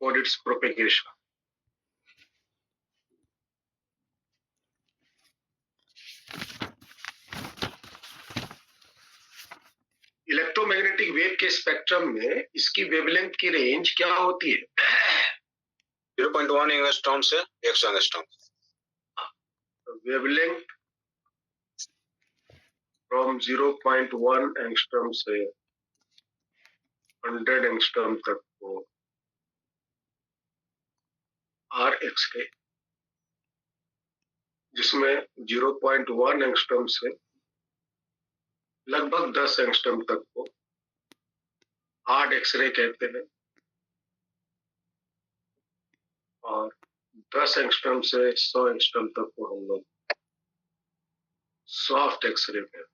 for its propagation. Electromagnetic wave के spectrum में इसकी वेवलेंथ की रेंज क्या होती है? 0.1 एंगस्ट्रॉम से 100 एंगस्ट्रॉम। वेवलेंथ फ्रॉम 0.1 एंगस्ट्रॉम से 100 एंगस्ट्रॉम तक को आर एक्सरे, जिसमें 0.1 एंगस्ट्रॉम से लगभग 10 एंगस्ट्रॉम तक को हार्ड एक्सरे कहते हैं, और 10 एंगस्ट्रॉम से 100 एंगस्ट्रॉम तक को हम लोग सॉफ्ट एक्सरे कहते हैं।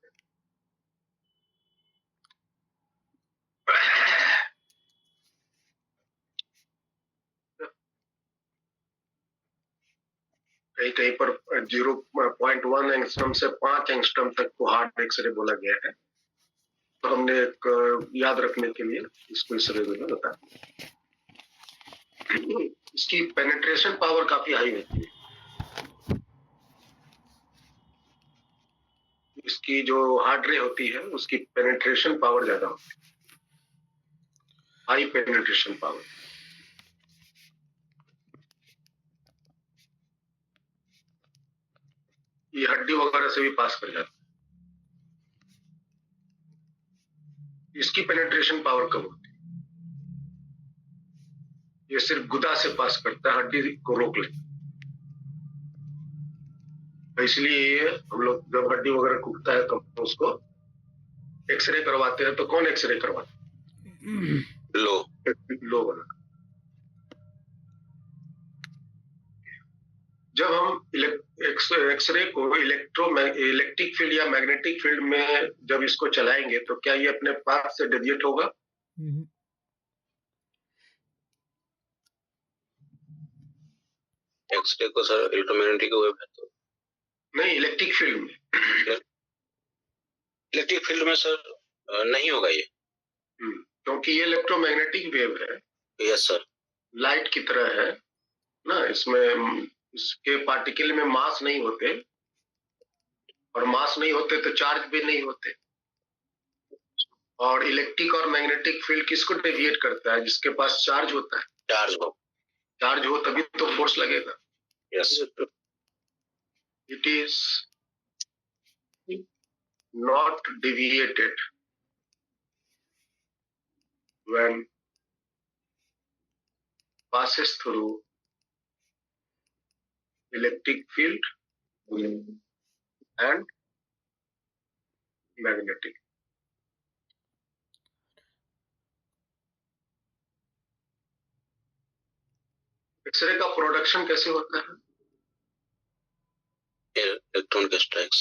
कहीं कहीं पर 0.1 एंगस्ट्रॉम से 5 एंगस्ट्रॉम तक को हार्ड एक्सरे बोला गया है, तो हमने एक याद रखने के लिए इसको इस रे में बताया। इसकी पेनिट्रेशन पावर काफी हाई होती है। इसकी जो हार्ड रे होती है उसकी पेनिट्रेशन पावर ज्यादा होती है, हाई पेनिट्रेशन पावर। ये हड्डी वगैरह से भी पास कर जाती है। इसकी पेनिट्रेशन पावर कम होती है, ये सिर्फ गुदा से पास करता है, हड्डी को रोक लेता है। इसलिए ये हम लोग जब हड्डी वगैरह टूटता है तो उसको एक्सरे करवाते हैं। तो कौन एक्सरे करवाते हैं? लो वाला। जब हम एक्सरे को इलेक्ट्रिक फील्ड या मैग्नेटिक फील्ड में जब इसको चलाएंगे तो क्या ये अपने पाथ से डेविएट होगा? एक्सरे को सर इलेक्ट्रोमैग्नेटिक वेव है तो नहीं, इलेक्ट्रिक फील्ड में। इलेक्ट्रिक फील्ड में सर नहीं होगा ये, क्योंकि ये इलेक्ट्रोमैग्नेटिक वेव है। Yes sir. लाइट की तरह है ना, इसमें इसके पार्टिकल में मास नहीं होते, और मास नहीं होते तो चार्ज भी नहीं होते। और इलेक्ट्रिक और मैग्नेटिक फील्ड किसको डेविएट करता है? जिसके पास चार्ज होता है। चार्ज हो तभी तो फोर्स लगेगा। Yes. It is not deviated when passes through electric field and magnetic. X ray का प्रोडक्शन कैसे होता है? इलेक्ट्रॉन के स्ट्राइक्स।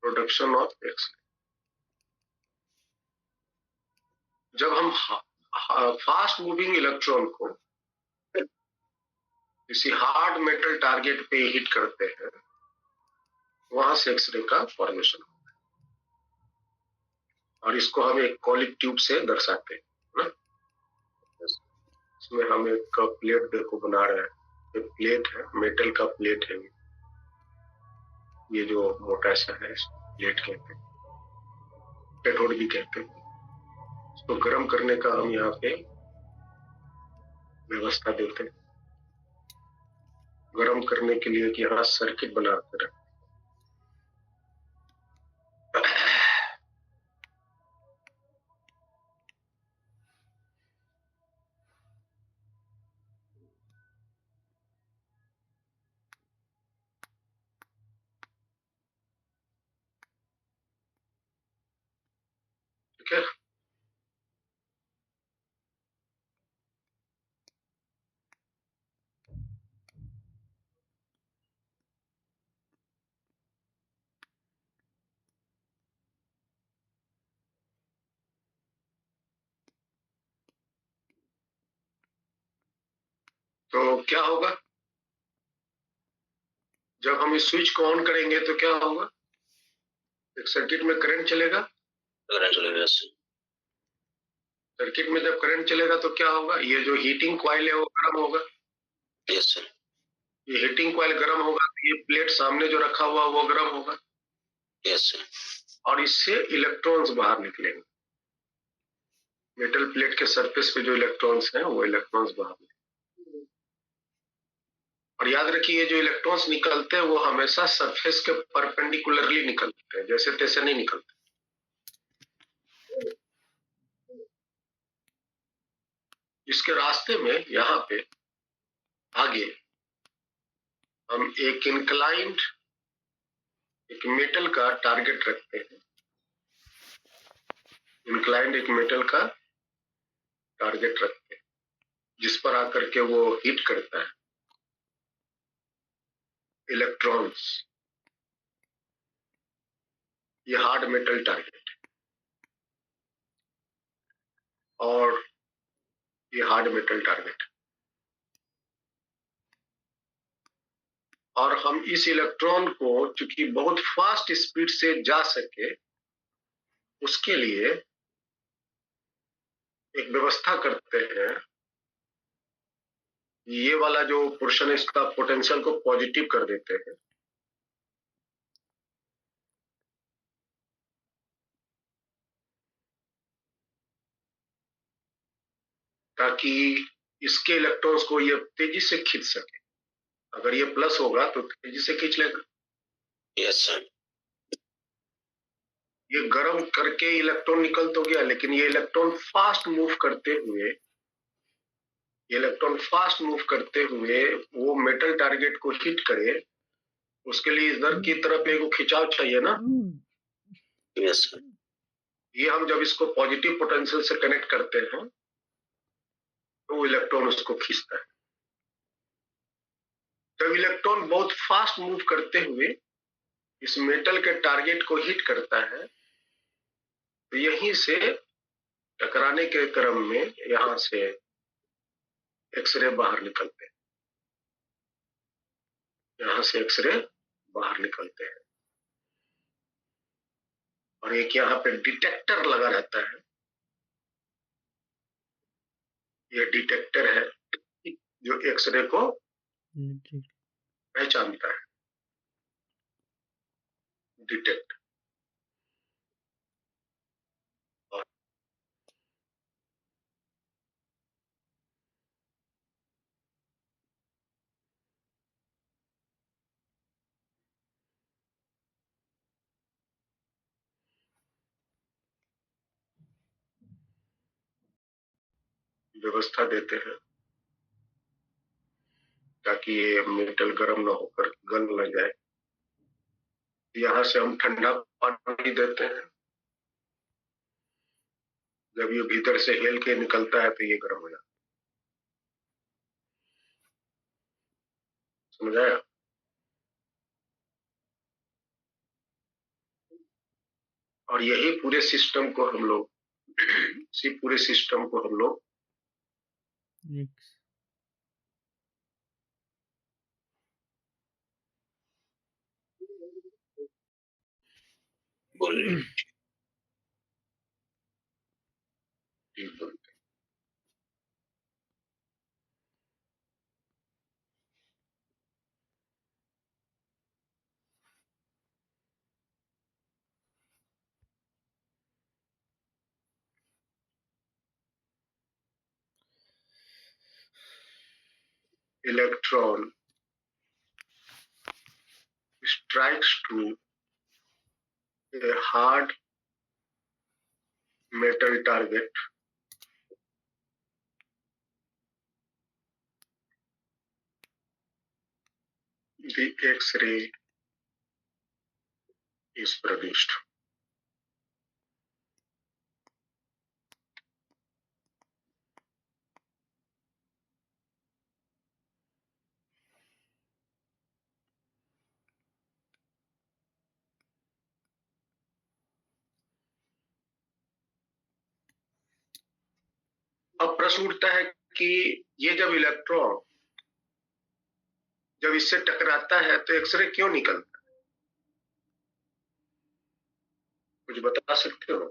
Production of x ray. जब हम फास्ट मूविंग इलेक्ट्रॉन को किसी हार्ड मेटल टारगेट पे हिट करते हैं, वहां से एक्सरे का फॉर्मेशन होता है, और इसको हम एक कॉलिक ट्यूब से दर्शाते हैं ना। इसमें हम एक प्लेट देखो बना रहे हैं, एक प्लेट है, मेटल का प्लेट है, ये जो मोटा सा है प्लेट कहते हैं, कैथोड भी कहते हैं। इसको गर्म करने का हम यहाँ पे व्यवस्था देते हैं, गर्म करने के लिए कि यहाँ सर्किट बनाते रहे। ठीक है। तो क्या होगा जब हम इस स्विच को ऑन करेंगे? तो क्या होगा? एक सर्किट में करंट चलेगा। सर्किट में जब करंट चलेगा तो क्या होगा, ये जो हीटिंग कॉइल है वो गर्म होगा। Yes sir. ये हीटिंग कॉइल गर्म होगा तो ये प्लेट सामने जो रखा हुआ वो गर्म होगा। Yes sir. और इससे इलेक्ट्रॉन्स बाहर निकलेंगे। मेटल प्लेट के सरफेस पे जो इलेक्ट्रॉन्स हैं वो इलेक्ट्रॉन्स बाहर निकलेंगे। और याद रखिए, जो इलेक्ट्रॉन्स निकलते हैं वो हमेशा सरफेस के परपेंडिकुलरली निकलते हैं, जैसे तैसे नहीं निकलते। इसके रास्ते में यहाँ पे आगे हम एक इंक्लाइंड, एक मेटल का टारगेट रखते हैं। इंक्लाइंड एक मेटल का टारगेट रखते हैं जिस पर आकर के वो हिट करता है इलेक्ट्रॉन्स। ये हार्ड मेटल टारगेट है और ये हार्ड मेटल टारगेट है। और हम इस इलेक्ट्रॉन को चूंकि बहुत फास्ट स्पीड से जा सके उसके लिए एक व्यवस्था करते हैं। ये वाला जो पोर्शन है इसका पोटेंशियल को पॉजिटिव कर देते हैं। ताकि इसके इलेक्ट्रॉन्स को ये तेजी से खींच सके। अगर ये प्लस होगा तो तेजी से खींच लेगा। Yes sir. ये गर्म करके इलेक्ट्रॉन निकल तो गया, लेकिन ये इलेक्ट्रॉन फास्ट मूव करते हुए, वो मेटल टारगेट को हिट करे। उसके लिए इधर की तरफ एक खिंचाव चाहिए ना। Yes sir. ये हम जब इसको पॉजिटिव पोटेंशियल से कनेक्ट करते हैं तो वो इलेक्ट्रॉन उसको खींचता है। जब इलेक्ट्रॉन बहुत फास्ट मूव करते हुए इस मेटल के टारगेट को हिट करता है तो यहीं से टकराने के क्रम में यहां से एक्सरे बाहर निकलते हैं। यहां से एक्सरे बाहर निकलते हैं और एक यहाँ पे डिटेक्टर लगा रहता है। ये डिटेक्टर है जो एक्सरे को पहचानता है। डिटेक्ट। और व्यवस्था देते हैं ताकि ये मेटल गर्म ना होकर गल न जाए। यहाँ से हम ठंडा पानी देते हैं। जब ये भीतर से हिल के निकलता है तो ये गर्म हो जाता है। समझ आया? और यही पूरे सिस्टम को हम लोग इसी पूरे सिस्टम को हम लोग बोलिए। Electron strikes to a hard metal target. The X-ray is produced. अब प्रश्न उठता है कि ये जब इलेक्ट्रॉन जब इससे टकराता है तो एक्सरे क्यों निकलता है? कुछ बता सकते हो?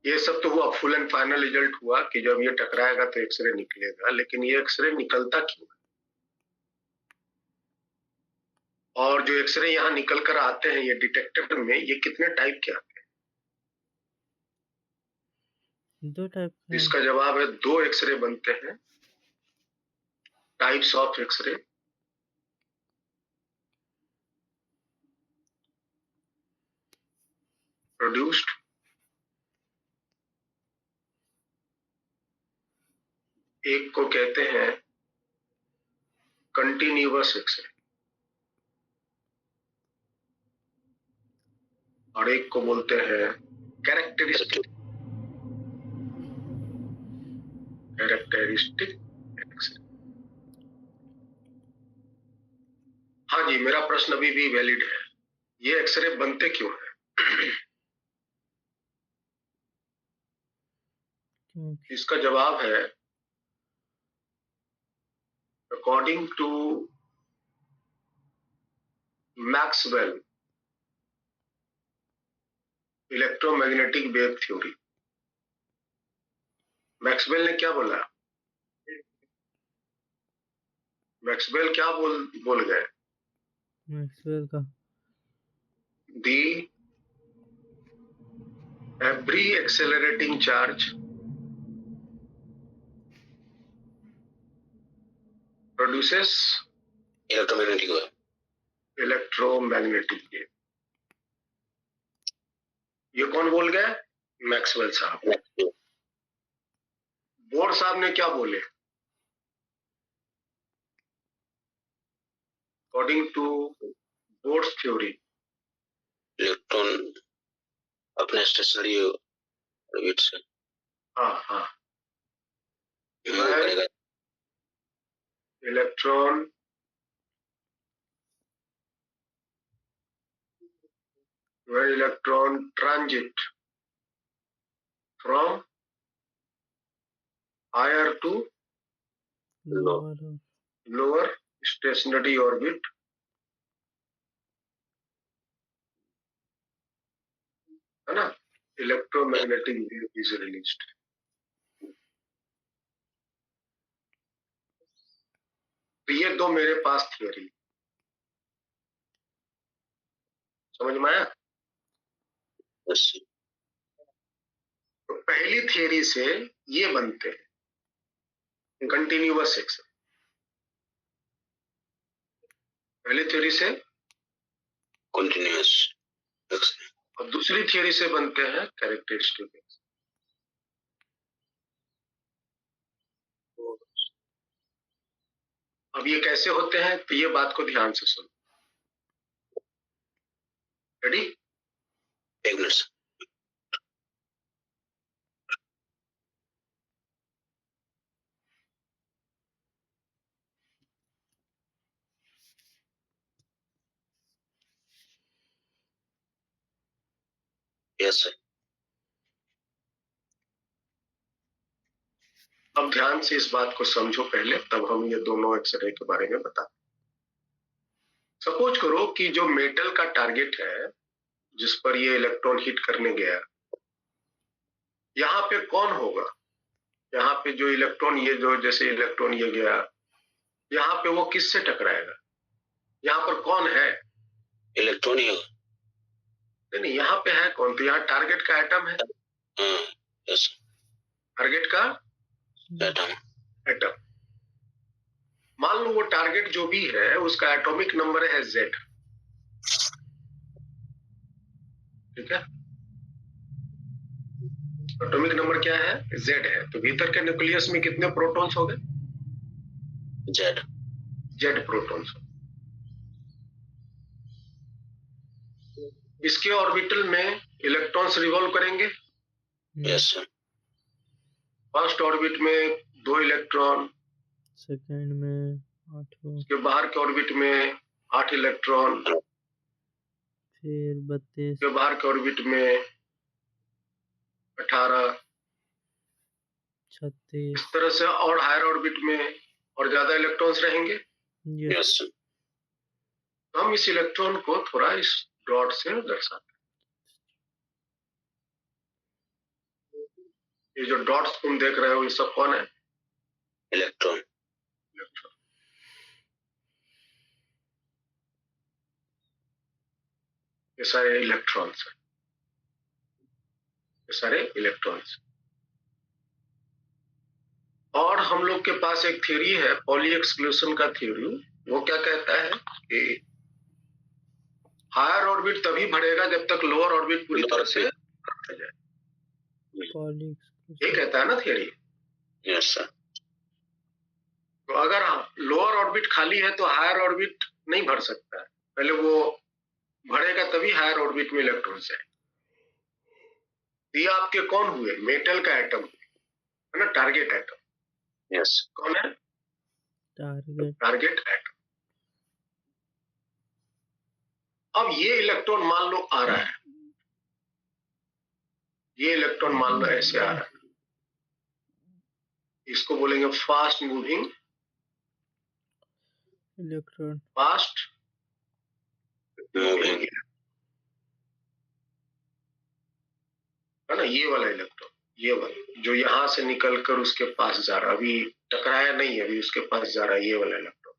ये सब तो हुआ, फुल एंड फाइनल रिजल्ट हुआ कि जब ये टकराएगा तो एक्सरे निकलेगा, लेकिन ये एक्सरे निकलता क्यों है? और जो एक्सरे यहाँ निकल कर आते हैं ये डिटेक्टर में, ये कितने टाइप के आते हैं? 2 टाइप के। इसका जवाब है 2 एक्सरे बनते हैं, टाइप्स ऑफ एक्सरे। प्रोड्यूस्ड, एक को कहते हैं कंटिन्यूअस एक्सरे और एक को बोलते हैं कैरेक्टरिस्टिक एक्सरे। हाँ जी, मेरा प्रश्न अभी भी वैलिड है, ये एक्सरे बनते क्यों हैं? इसका जवाब है according to Maxwell electromagnetic wave theory. Maxwell ने क्या बोला? मैक्सवेल क्या बोल गए? मैक्सवेल का the every accelerating charge produces electromagnetic wave. ये कौन बोल गए? मैक्सवेल साहब। बोर साहब ने क्या बोले? According to Bohr's theory, electron अपने स्टेशनरी ऑर्बिट से हाँ मूव करेगा। Electron when electron transit from higher to lower stationary orbit, है ना, electromagnetic wave is released। तो ये 2 मेरे पास थियरी, समझ में आया? तो पहली थियरी से ये बनते हैं कंटिन्यूअस एक्सरे, पहली थ्योरी से कंटिन्यूअस एक्सरे, और दूसरी थियरी से बनते हैं कैरेक्टरिस्टिक एक्सरे। अब ये कैसे होते हैं, तो ये बात को ध्यान से सुनो। रेडी? एक मिनट। Yes sir. अब ध्यान से इस बात को समझो पहले, तब हम ये दोनों एक्सरे के बारे में बताते। सपोज करो कि जो मेटल का टारगेट है जिस पर ये इलेक्ट्रॉन हिट करने गया, यहाँ पे कौन होगा? यहाँ पे जो इलेक्ट्रॉन, ये जो जैसे इलेक्ट्रॉन ये गया, यहाँ पे वो किससे टकराएगा? यहाँ पर कौन है? इलेक्ट्रॉन ही होगा। नहीं, यहाँ पे है कौन? तो यहाँ टारगेट का एटम है। यस, टारगेट का एटम। मान लो वो टारगेट जो भी है उसका एटॉमिक नंबर है Z, ठीक है? एटॉमिक नंबर क्या है? Z है। तो भीतर के न्यूक्लियस में कितने प्रोटॉन्स हो गए? Z protons. इसके ऑर्बिटल में इलेक्ट्रॉन्स रिवॉल्व करेंगे। Yes sir. फर्स्ट ऑर्बिट में 2 इलेक्ट्रॉन, सेकंड में 8, उसके बाहर के ऑर्बिट में 8 इलेक्ट्रॉन, फिर 32, उसके बाहर के ऑर्बिट में 18, 36। इस तरह से और हायर ऑर्बिट में और ज्यादा इलेक्ट्रॉन्स रहेंगे। यस। तो हम इस इलेक्ट्रॉन को थोड़ा इस डॉट से दर्शाते हैं। ये जो डॉट्स तुम देख रहे हो ये सब कौन है? इलेक्ट्रॉन। इलेक्ट्रॉन। ये सारे इलेक्ट्रॉन्स हैं, ये सारे इलेक्ट्रॉन्स। और हम लोग के पास एक थ्योरी है पॉली एक्सक्लूशन का थ्योरी। वो क्या कहता है कि हायर ऑर्बिट तभी बढ़ेगा जब तक लोअर ऑर्बिट पूरी तरह से भर जाए। पॉली ये कहता है ना थ्योरी। Yes sir. तो अगर लोअर ऑर्बिट खाली है तो हायर ऑर्बिट नहीं भर सकता है, पहले वो भरेगा तभी हायर ऑर्बिट में इलेक्ट्रॉन्स जाए। ये आपके कौन हुए? मेटल का एटम है ना, टारगेट एटम। यस। कौन है? Target atom. अब ये इलेक्ट्रॉन मान लो आ रहा है, ये इलेक्ट्रॉन मान लो ऐसे आ रहा है, इसको बोलेंगे fast moving electron. Fast moving है ना, ये वाला इलेक्ट्रॉन, ये वाला जो यहां से निकल कर उसके पास जा रहा, अभी टकराया नहीं है, अभी उसके पास जा रहा है, ये वाला इलेक्ट्रॉन,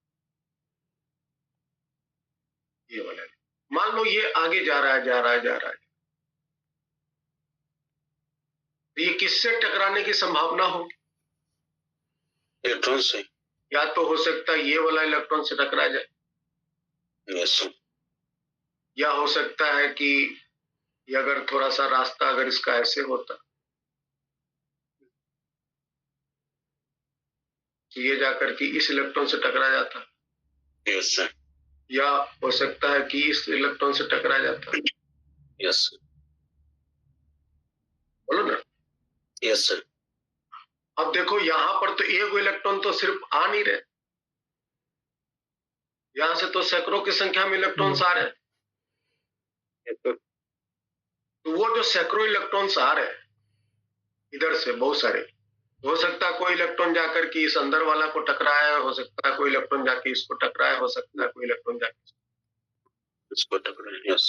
ये वाला। मान लो ये आगे जा रहा है, जा रहा है, जा रहा है, तो ये किससे टकराने की संभावना होगी? इलेक्ट्रॉन से। या तो हो सकता है ये वाला इलेक्ट्रॉन से टकरा जाए, यस। या हो सकता है कि ये अगर थोड़ा सा रास्ता अगर इसका ऐसे होता तो ये जाकर के इस इलेक्ट्रॉन से टकरा जाता। Yes sir. या हो सकता है कि इस इलेक्ट्रॉन से टकरा जाता। यस। बोलो ना। Yes sir. अब देखो यहाँ पर तो एक इलेक्ट्रॉन तो सिर्फ आ नहीं रहे, यहां से तो सैकड़ों की संख्या में इलेक्ट्रॉन्स आ रहे हैं। तो वो जो सैकड़ों इलेक्ट्रॉन्स आ रहे हैं इधर से बहुत सारे, हो सकता है कोई इलेक्ट्रॉन जाकर के इस अंदर वाला को टकराए, हो सकता है कोई इलेक्ट्रॉन जाके इसको टकराए, हो सकता है कोई इलेक्ट्रॉन जाके इसको टकराए। यस।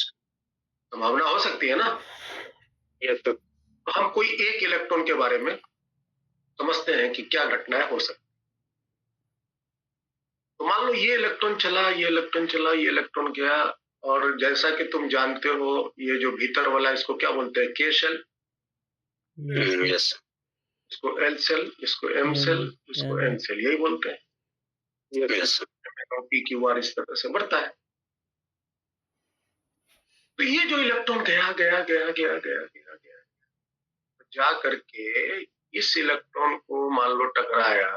संभावना हो सकती है ना। Yes sir. तो हम कोई एक इलेक्ट्रॉन के बारे में समझते हैं कि क्या घटनाएं हो सकती। तो मान लो ये इलेक्ट्रॉन चला, ये इलेक्ट्रॉन चला, ये इलेक्ट्रॉन गया, और जैसा कि तुम जानते हो ये जो भीतर वाला इसको क्या बोलते हैं? के शेल। यस। इसको एल सेल, इसको एम सेल, इसको एन सेल, यही बोलते हैं। यस। पी क्यू आर इस तरह से बढ़ता है। तो ये जो इलेक्ट्रॉन गया गया गया गया गया गया गया जा करके इस इलेक्ट्रॉन को मान लो टकराया,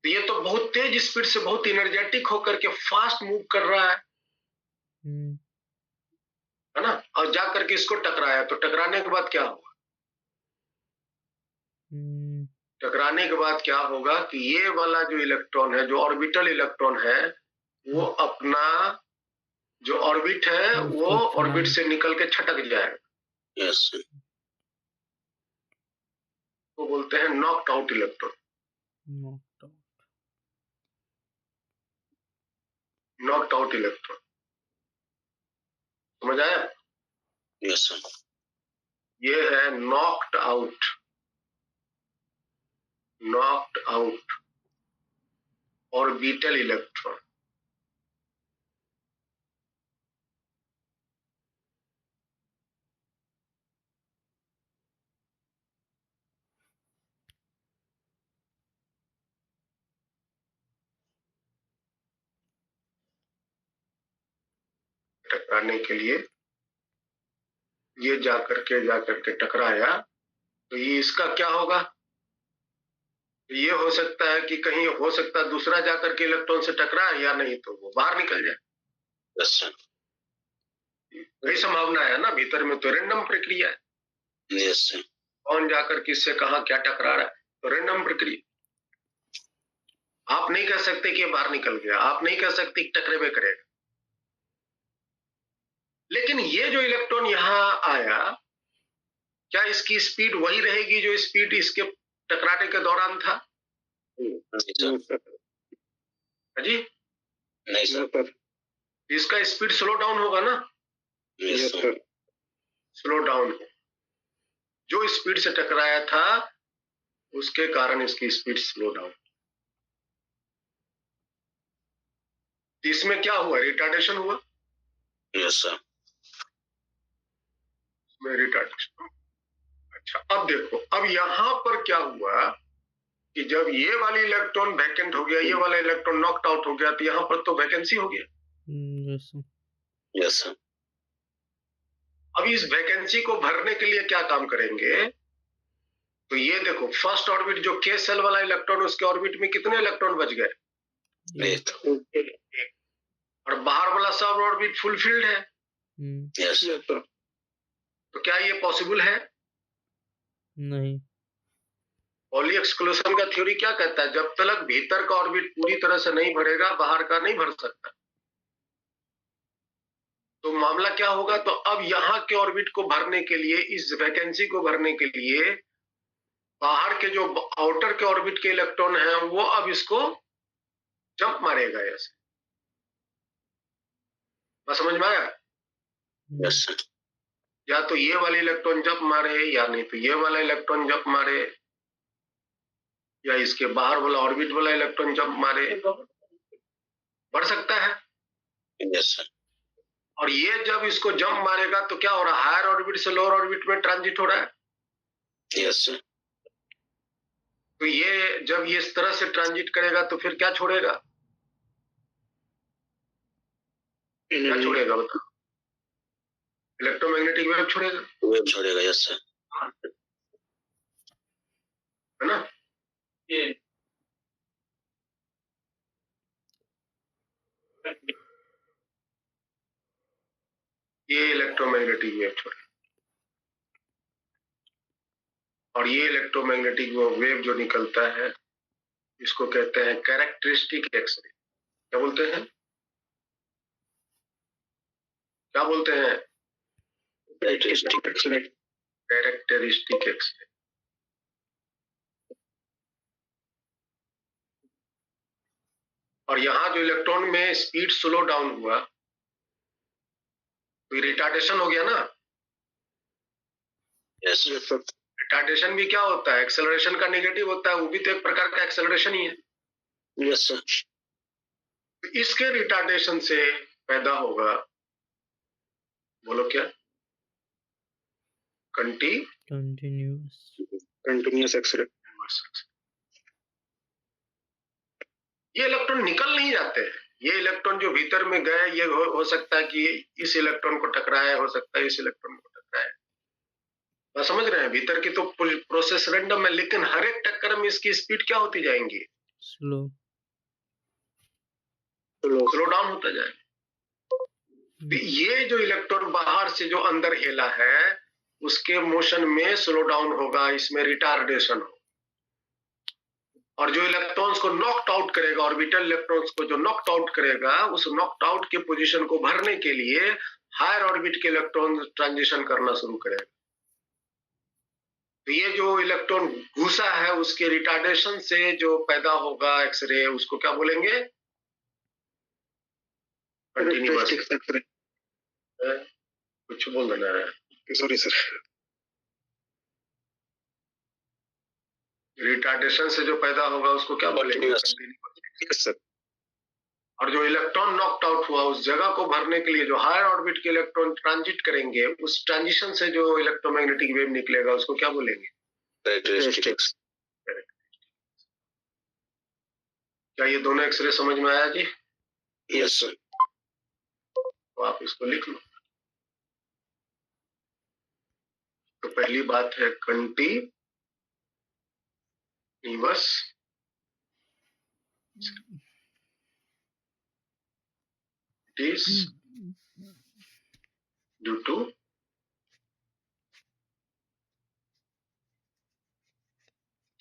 तो ये तो बहुत तेज स्पीड से, बहुत एनर्जेटिक होकर के फास्ट मूव कर रहा है ना, और जा करके इसको टकराया। तो टकराने के बाद क्या होगा? टकराने के बाद क्या होगा कि ये वाला जो इलेक्ट्रॉन है, जो ऑर्बिटल इलेक्ट्रॉन है, वो अपना जो ऑर्बिट है वो ऑर्बिट से निकल के छटक जाएगा। यस। वो बोलते हैं knocked out electron. Knocked out electron, समझ आया? Yes sir. ये है knocked out, knocked out orbital electron. टकराने के लिए ये जाकर के टकराया, तो ये इसका क्या होगा? ये हो सकता है कि कहीं हो सकता है दूसरा जाकर के इलेक्ट्रॉन से टकराए, या नहीं तो वो बाहर निकल जाए। Yes sir. यही संभावना है ना, भीतर में तो रैंडम प्रक्रिया है। Yes sir. कौन जाकर किससे कहा क्या टकरा रहा है, तो रैंडम प्रक्रिया। आप नहीं कह सकते कि ये बाहर निकल गया, आप नहीं कह सकते कि टकरेबे करेगा। लेकिन ये जो इलेक्ट्रॉन यहां आया, क्या इसकी स्पीड वही रहेगी जो स्पीड इसके टकराने के दौरान था? जी नहीं सर। इसका स्पीड स्लो डाउन होगा ना। Yes sir. स्लो डाउन हो, जो स्पीड से टकराया था उसके कारण इसकी स्पीड स्लो डाउन। इसमें क्या हुआ? रिटार्डेशन हुआ। Yes sir. में रिटार्डेशन। अच्छा, अब देखो, अब यहां पर क्या हुआ कि जब ये वाली इलेक्ट्रॉन वैकेंट हो गया, ये वाला इलेक्ट्रॉन नॉकड आउट हो गया, तो यहां पर तो वैकेंसी हो गया। Yes sir. Yes sir. अब इस वैकेंसी को भरने के लिए क्या काम करेंगे? तो ये देखो, फर्स्ट ऑर्बिट जो के सेल वाला इलेक्ट्रॉन, उसके ऑर्बिट में कितने इलेक्ट्रॉन बच गए? एक। और बाहर वाला सब ऑर्बिट फुलफिल्ड है। Yes sir. तो क्या ये पॉसिबल है? नहीं। पॉली एक्सक्लूशन का थ्योरी क्या कहता है? जब तक भीतर का ऑर्बिट पूरी तरह से नहीं भरेगा, बाहर का नहीं भर सकता। तो मामला क्या होगा? तो अब यहाँ के ऑर्बिट को भरने के लिए, इस वैकेंसी को भरने के लिए, बाहर के जो आउटर के ऑर्बिट के इलेक्ट्रॉन हैं वो अब इसको जंप मारेगा ऐसे। बस समझ में आया? Yes sir. या तो ये वाले इलेक्ट्रॉन जंप मारे, या नहीं तो ये वाला इलेक्ट्रॉन जंप मारे, या इसके बाहर वाला ऑर्बिट वाला इलेक्ट्रॉन जंप मारे। बढ़ सकता है। Yes sir. और ये जब इसको जंप मारेगा तो क्या हो रहा है? हायर ऑर्बिट से लोअर ऑर्बिट में ट्रांजिट हो रहा है। Yes sir. तो ये जब ये इस तरह से ट्रांजिट करेगा तो फिर क्या छोड़ेगा? क्या छोड़ेगा बताओ? इलेक्ट्रोमैग्नेटिक वेव छोड़ेगा। वेव छोड़ेगा। Yes sir. है ना? ये इलेक्ट्रोमैग्नेटिक वेव छोड़ेगा। और ये इलेक्ट्रोमैग्नेटिक वेव जो निकलता है इसको कहते हैं कैरेक्टरिस्टिक एक्सरे। क्या बोलते हैं? क्या बोलते हैं? Characteristic X ray. और यहाँ जो इलेक्ट्रॉन में स्पीड स्लो डाउन हुआ तो रिटार्डेशन हो गया ना। Yes sir. रिटार्डेशन भी क्या होता है? एक्सेलरेशन का नेगेटिव होता है, वो भी तो एक प्रकार का एक्सेलरेशन ही है। Yes sir. इसके रिटार्डेशन से पैदा होगा, बोलो क्या? Continuous x ray. ये इलेक्ट्रॉन निकल नहीं जाते हैं। ये इलेक्ट्रॉन जो भीतर में गए, ये हो सकता है कि इस इलेक्ट्रॉन को टकराए, हो सकता है इस इलेक्ट्रॉन को टकराए। आप समझ रहे हैं? भीतर की तो प्रोसेस रैंडम है, लेकिन हर एक टक्कर में इसकी स्पीड क्या होती जाएंगी? स्लो डाउन होता जाएगा। ये जो इलेक्ट्रॉन बाहर से जो अंदर एला है उसके मोशन में स्लो डाउन होगा, इसमें रिटार्डेशन हो। और जो इलेक्ट्रॉन्स को नॉकड आउट करेगा, ऑर्बिटल इलेक्ट्रॉन्स को जो नॉकड आउट करेगा, उस नॉकड आउट के पोजीशन को भरने के लिए हायर ऑर्बिट के इलेक्ट्रॉन ट्रांजिशन करना शुरू करेगा। तो ये जो इलेक्ट्रॉन घुसा है उसके रिटार्डेशन से जो पैदा होगा एक्सरे, उसको क्या बोलेंगे? Continuous X ray. कुछ बोल देना है। Sorry sir. रिटार्डेशन से जो पैदा होगा उसको क्या बोलेंगे? Yes sir. और जो इलेक्ट्रॉन नॉकड आउट हुआ उस जगह को भरने के लिए जो हायर ऑर्बिट के इलेक्ट्रॉन ट्रांजिट करेंगे, उस ट्रांजिशन से जो इलेक्ट्रोमैग्नेटिक वेव निकलेगा उसको क्या बोलेंगे? कैरेक्टरिस्टिक्स। क्या ये दोनों एक्सरे समझ में आया जी? Yes sir. तो आप इसको लिख लो। तो पहली बात है continuous. It is due to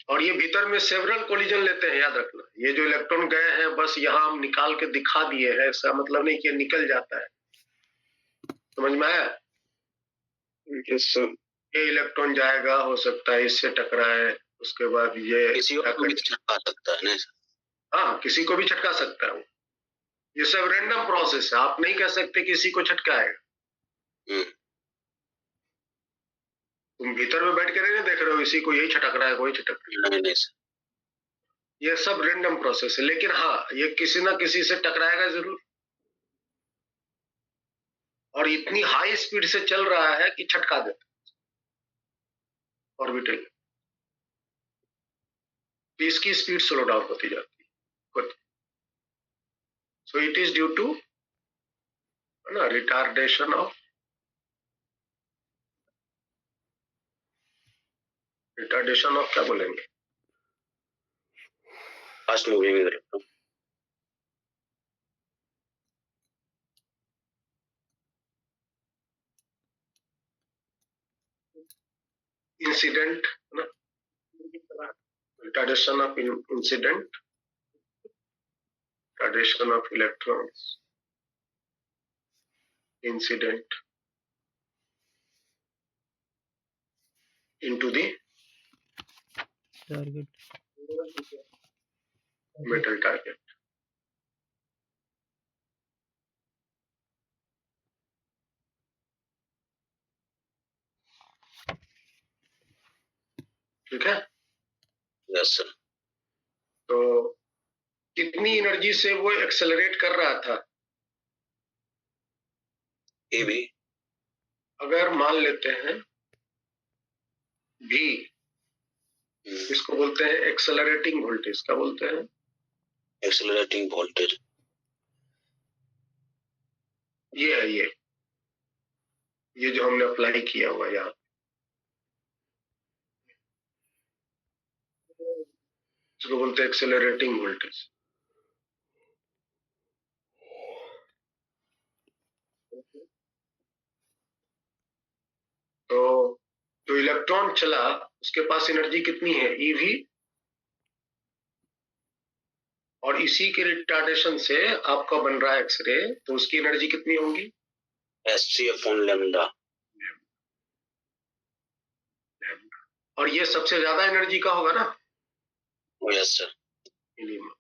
और ये भीतर में सेवरल कोलिजन लेते हैं, याद रखना। ये जो इलेक्ट्रॉन गए हैं बस यहाँ हम निकाल के दिखा दिए हैं, ऐसा मतलब नहीं कि निकल जाता है। समझ में आया? Yes sir. ये इलेक्ट्रॉन जाएगा, हो सकता है इससे टकराए, उसके बाद ये किसी को भी छटका सकता है ना? हाँ, किसी को भी छटका सकता है। ये सब रैंडम प्रोसेस है, आप नहीं कह सकते किसी को छटकाएगा। तुम भीतर में बैठ के नहीं देख रहे हो इसी को, यही छटक रहा है, कोई छटक रहा है। नहीं सर। ये सब रेंडम प्रोसेस है, लेकिन हाँ ये किसी ना किसी से टकराएगा जरूर, और इतनी हाई स्पीड से चल रहा है कि छटका देता ऑर्बिटल। तो इसकी स्पीड स्लो डाउन होती जाती है। So it is due to ना रिटार्डेशन ऑफ क्या बोलेंगे, फास्ट मूविंग इलेक्ट्रॉन। इंसिडेंट ना, retardation of incident, retardation of electrons, incident into the target metal target। ठीक है, यस सर। तो कितनी एनर्जी से वो एक्सेलरेट कर रहा था, ये भी अगर मान लेते हैं भी, इसको बोलते हैं एक्सेलरेटिंग वोल्टेज। क्या बोलते हैं? Accelerating voltage. ये है ये जो हमने अप्लाई किया हुआ यहाँ, इसको बोलते हैं एक्सेलरेटिंग वोल्टेज। तो जो इलेक्ट्रॉन चला उसके पास एनर्जी कितनी है, ईवी, और इसी के रिटार्डेशन से आपका बन रहा है एक्सरे, तो उसकी एनर्जी कितनी होगी, Hc/λ। और ये सबसे ज्यादा एनर्जी का होगा ना। Yes sir. मिनिमम,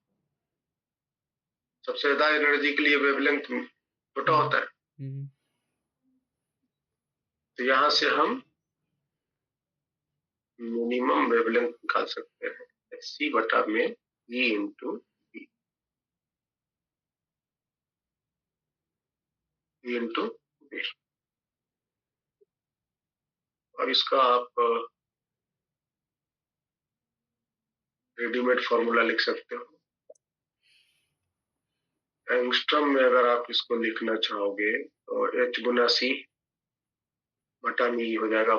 सबसे ज्यादा एनर्जी के लिए वेवलेंथ छोटा होता है। तो यहां से हम मिनिमम वेवलेंथ निकाल सकते हैं, सी बटा में ई इंटू बी। और इसका आप रेडीमेड फॉर्मूला लिख सकते हो। एंगस्ट्रम में अगर आप इसको लिखना चाहोगे तो H गुना सी बटा में हो जाएगा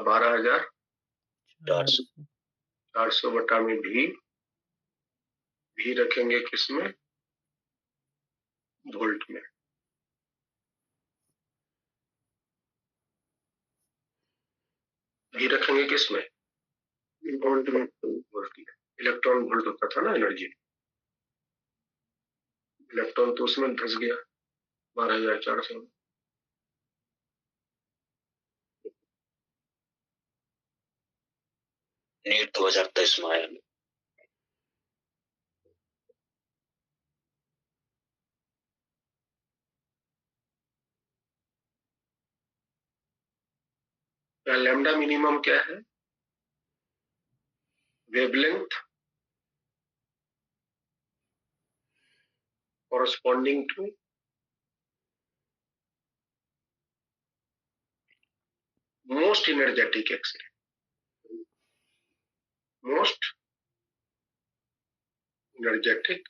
12,400 बटा में भी रखेंगे किसमें, वोल्ट में। भी रखेंगे किसमें, वोल्ट में। वोल्ट, इलेक्ट्रॉन वोल्ट होता था ना एनर्जी, इलेक्ट्रॉन तो उसमें धंस गया 12,400। नीट 2023 में आया। लैम्डा मिनिमम क्या है, wavelength corresponding to most energetic X-ray, most energetic।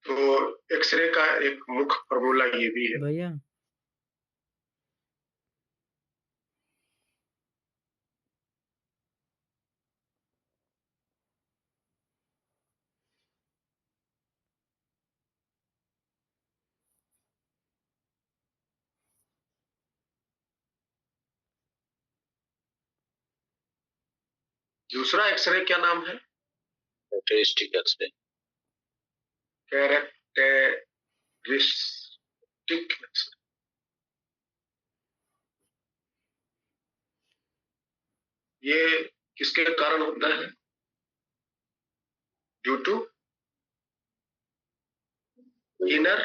तो एक्सरे का एक मुख्य फॉर्मूला ये भी है भैया। दूसरा एक्सरे क्या नाम है, कैरेक्टरिस्टिक एक्सरे। Characteristic x ray. ये किसके कारण होता है? Due to inner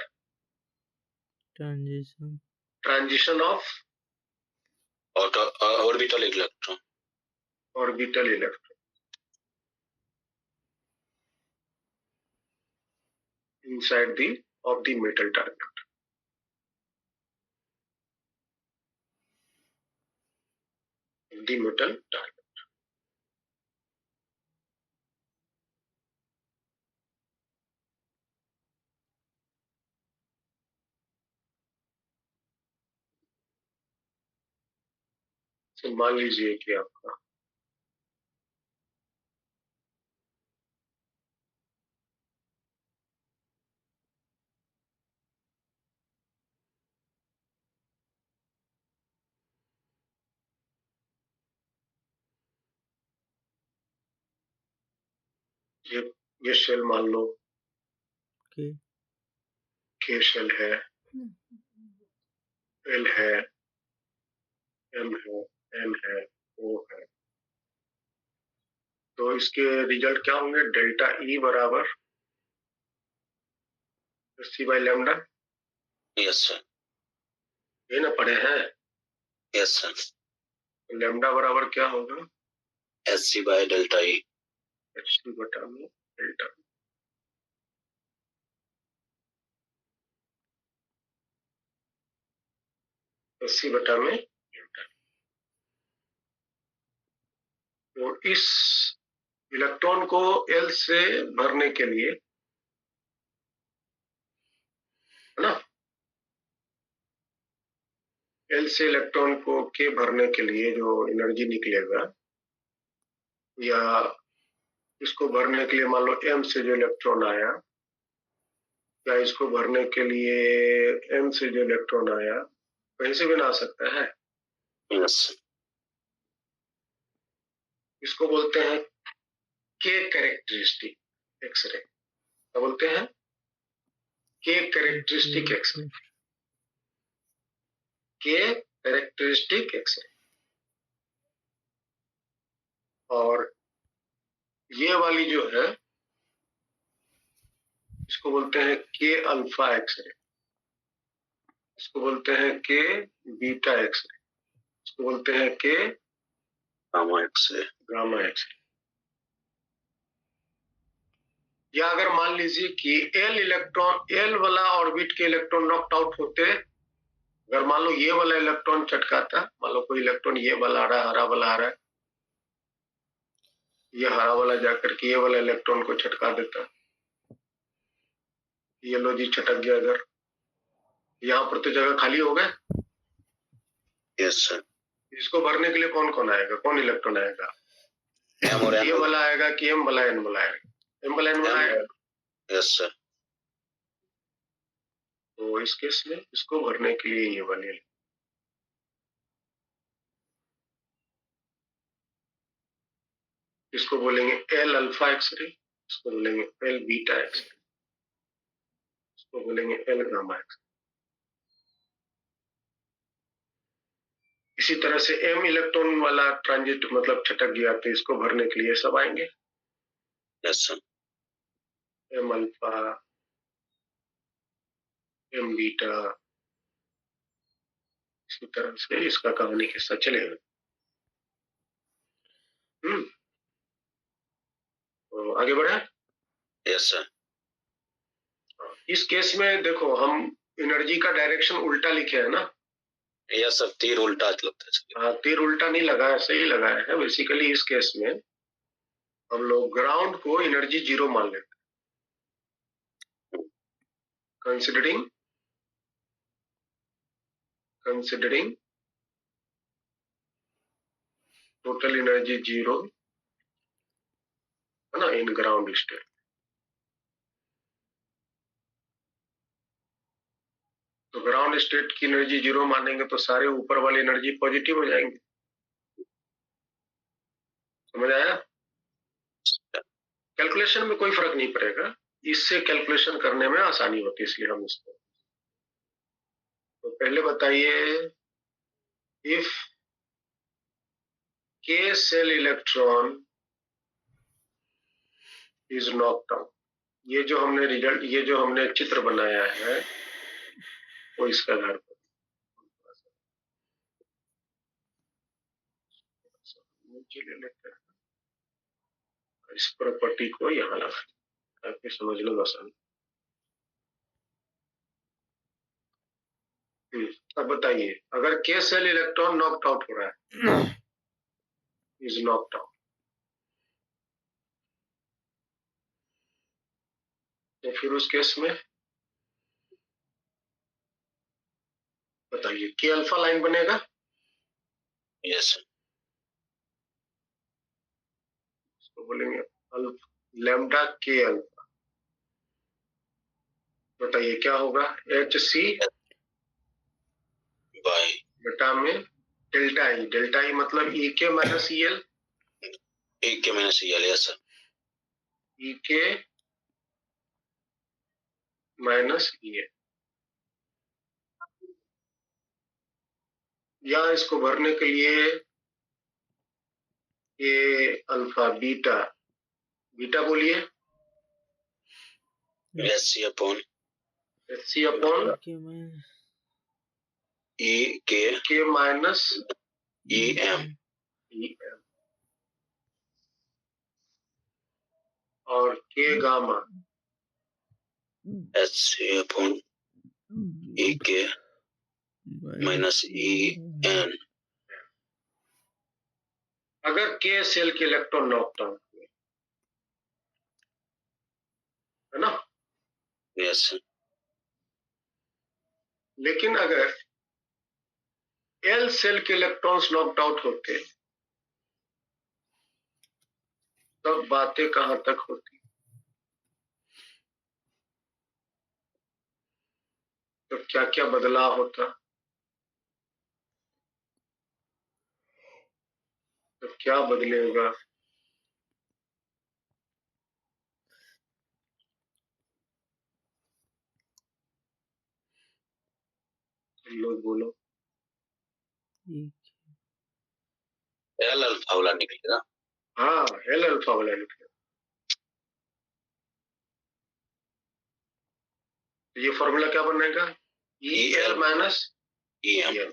transition of orbital electron inside the metal target. The metal target. तो मान लीजिए कि आपका ये शेल मान लो के शेल है, एल है, एम है, एन है, ओ है। तो इसके रिजल्ट क्या होंगे? डेल्टा ई बराबर सी बाई लैम्डा। Yes sir. ये ना पढ़े हैं? Yes sir. लैम्डा बराबर क्या होगा? H C by delta E. H C बटा में डेल्टा। एच बटा में डेल्टा। तो इस इलेक्ट्रॉन को एल से भरने के लिए, है ना, एल से इलेक्ट्रॉन को के भरने के लिए जो एनर्जी निकलेगा, या इसको भरने के लिए मान लो एम से जो इलेक्ट्रॉन आया, या इसको भरने के लिए एम से जो इलेक्ट्रॉन आया, कहीं से भी ना आ सकता है। यस। इसको बोलते हैं के कैरेक्टरिस्टिक एक्सरे। क्या बोलते हैं? के कैरेक्टरिस्टिक एक्सरे। के कैरेक्टरिस्टिक एक्सरे। और ये वाली जो है इसको बोलते हैं के अल्फा एक्सरे, इसको बोलते हैं के बीटा एक्सरे, इसको बोलते हैं के गामा एक्सरे। Gamma x ray. या अगर मान लीजिए कि एल वाला ऑर्बिट के इलेक्ट्रॉन नॉकड आउट होते, अगर मान लो ये वाला इलेक्ट्रॉन चटकाता, मान लो कोई इलेक्ट्रॉन ये वाला आ रहा है, हरा वाला आ रहा है, ये हरा वाला जाकर के ये वाला इलेक्ट्रॉन को छटका देता, ये लो जी छटक गया। अगर यहाँ पर तो जगह खाली हो गए। Yes sir. इसको भरने के लिए कौन कौन आएगा? कौन इलेक्ट्रॉन आएगा? एम और ये वाला आएगा कि एम वाला, एन वाला आएगा? एम वाला, एन वाला आएगा। Yes sir. तो इस केस में इसको भरने के लिए ये वाले, इसको बोलेंगे एल अल्फा एक्सरे, इसको बोलेंगे एल बीटा एक्सरे, इसको बोलेंगे एल गामा एक्सरे। इसी तरह से एम इलेक्ट्रॉन वाला ट्रांजिट मतलब छटक गया तो इसको भरने के लिए सब आएंगे। Yes sir. M alpha, M beta, इसी तरह से इसका कहानी किस्सा चलेगा। तो आगे बढ़े। Yes sir. इस केस में देखो हम एनर्जी का डायरेक्शन उल्टा लिखे है ना। यस सर, तीर उल्टा लगता है। हाँ, तीर उल्टा नहीं लगाया, सही लगाया है। बेसिकली इस केस में हम लोग ग्राउंड को एनर्जी जीरो मान लेते हैं, कंसिडरिंग टोटल एनर्जी जीरो, है ना, इन ग्राउंड स्टेट। तो ग्राउंड स्टेट की एनर्जी जीरो मानेंगे तो सारे ऊपर वाली एनर्जी पॉजिटिव हो जाएंगे। समझ आया? कैलकुलेट कैलकुलेशन में कोई फर्क नहीं पड़ेगा, इससे कैलकुलेशन करने में आसानी होती है, इसलिए हम इसको। तो पहले बताइए, if k cell electron is knocked out, ये जो हमने रिजल्ट, ये जो हमने चित्र बनाया है वो इसका आधार पर नीचे ले लेते हैं, इस प्रॉपर्टी को यहाँ लगा ताकि समझ लो आसानी। अब बताइए, अगर k cell electron knocked out हो रहा है, इज नॉक्ड आउट, तो फिर उस केस में बताइए k अल्फा लाइन बनेगा। यस तो बोलेंगे लैम्डा k अल्फा, बताइए क्या होगा, HC बाय बटा में डेल्टा ई, डेल्टा ई मतलब EK minus EL, EK minus EL। Yes sir, EK minus EL, या इसको भरने के लिए ये अल्फा बीटा, बीटा बोलिए SC upon HC upon EK minus EM EM, और K gamma HC upon EK minus EN। अगर K सेल के इलेक्ट्रॉन नॉक्ड आउट हुए, है ना। यस लेकिन अगर L सेल के इलेक्ट्रॉन्स नॉक्ड आउट होते, तब बातें कहां तक होती, तो क्या क्या बदलाव होता, तो क्या बदलेगा, लोग बोलो। L अल्फा वाला निकलेगा। हाँ, L अल्फा वाला निकलेगा। ये फॉर्मूला क्या बनेगा, EL minus EM।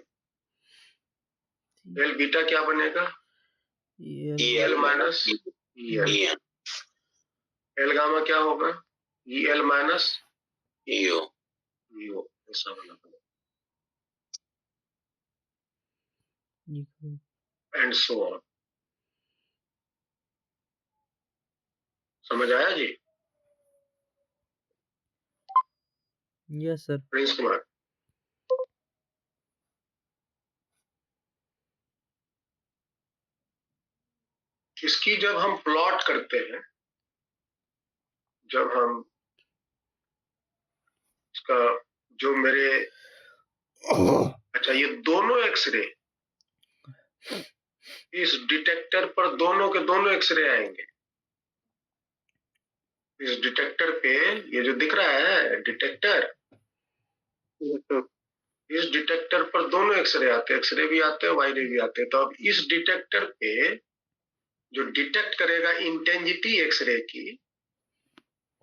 L beta क्या बनेगा, EL minus EN। L gamma क्या होगा, EL माइनस EO। ऐसा बना बनेगा, एंड सो ऑन। समझ आया जी। Yes sir. प्रिंस कुमार, इसकी जब हम प्लॉट करते हैं, जब हम इसका जो मेरे, अच्छा ये दोनों एक्सरे इस डिटेक्टर पर, दोनों के दोनों एक्सरे आएंगे। इस डिटेक्टर पे ये जो दिख रहा है डिटेक्टर, इस डिटेक्टर पर दोनों एक्सरे आते हैं, एक्सरे भी आते हैं, वाई रे भी आते हैं। तो अब इस डिटेक्टर पे जो डिटेक्ट करेगा इंटेंसिटी एक्सरे की,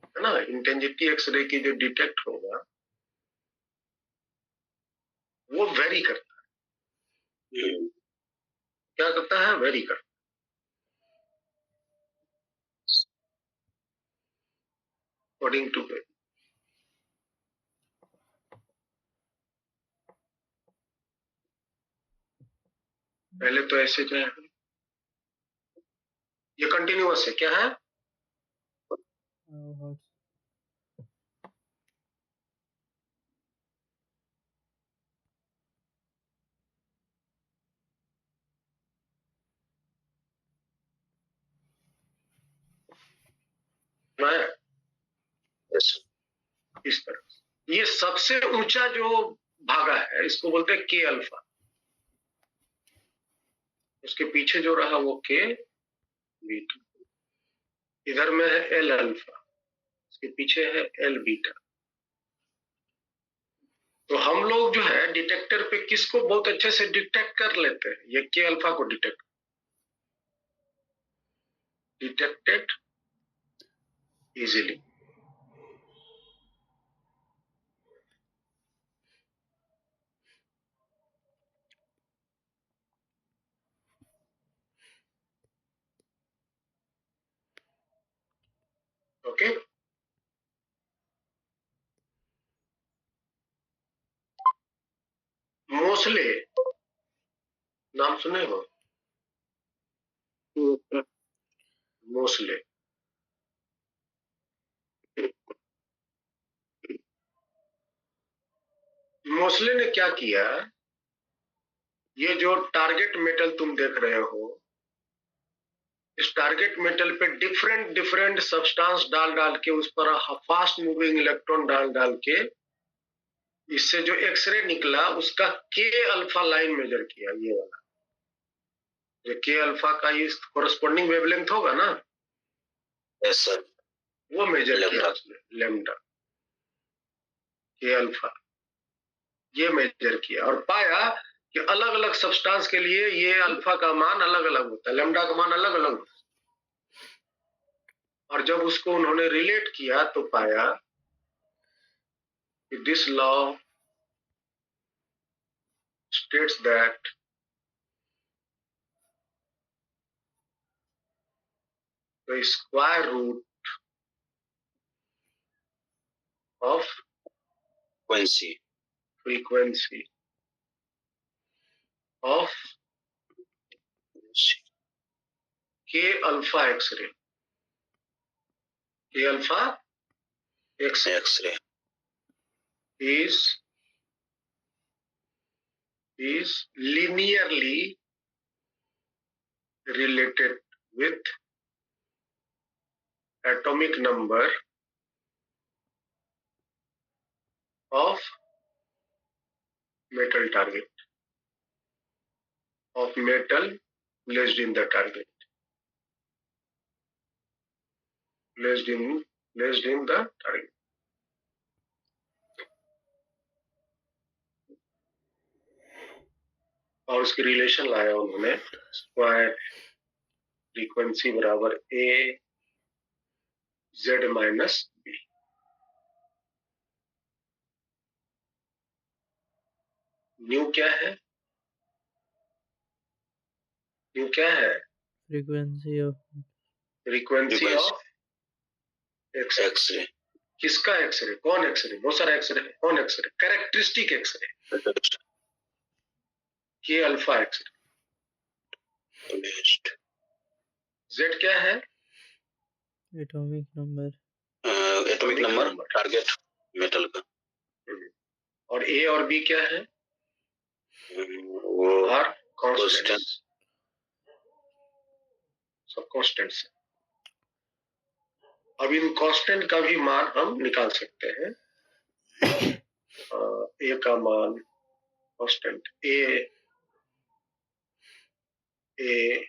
है ना, इंटेंसिटी एक्सरे की जो डिटेक्ट होगा वो वेरी करता है। क्या करता है, वेरी करता है अकॉर्डिंग टू। पहले तो ऐसे जाएगा, ये कंटिन्यूअस है, क्या है, इस तरह। ये सबसे ऊंचा जो भागा है इसको बोलते हैं के अल्फा, उसके पीछे जो रहा वो के बीटा। इधर में है एल अल्फा, इसके पीछे है एल बीटा। तो हम लोग जो है डिटेक्टर पे किसको बहुत अच्छे से डिटेक्ट कर लेते हैं? ये के अल्फा को डिटेक्टेड इजीली। ओके, मोस्ले नाम सुने हो? मोस्ले मोस्ले ने क्या किया, ये जो टारगेट मेटल तुम देख रहे हो, इस टारगेट मेटल पे डिफरेंट डिफरेंट सब्सटेंस डाल डाल के, उस पर फास्ट मूविंग इलेक्ट्रॉन डाल डाल के, इससे जो एक्सरे निकला उसका के अल्फा लाइन मेजर किया। ये वाला जो के अल्फा का इस कोरस्पोंडिंग वेवलेंथ होगा ना, यस सर, वो मेजर किया लेम्डा। उसने, लेमडा के अल्फा, ये मेजर किया और पाया कि अलग अलग सब्सटेंस के लिए ये अल्फा का मान अलग अलग होता है, लेमडा का मान अलग अलग होता है। और जब उसको उन्होंने रिलेट किया तो पाया कि this law states that the square root of frequency of k alpha x-ray, k alpha x-ray is linearly related with atomic number of metal target, of metal placed in the target, placed in the target. और उसकी relation लाया उन्होंने, square frequency बराबर A Z minus B. Nu क्या है? Nu क्या है? Frequency of of X ray. किसका एक्सरे? कौन एक्सरे? बहुत सारा एक्सरे है। कौन X ray? Characteristic X ray, K alpha X ray. Z क्या है? एटॉमिक नंबर टारगेट मेटल का। और ए और बी क्या है? वो आर कांस्टेंट्स, सब कांस्टेंट्स। अब इन कांस्टेंट का भी मान हम निकाल सकते हैं। ए का मान कांस्टेंट ए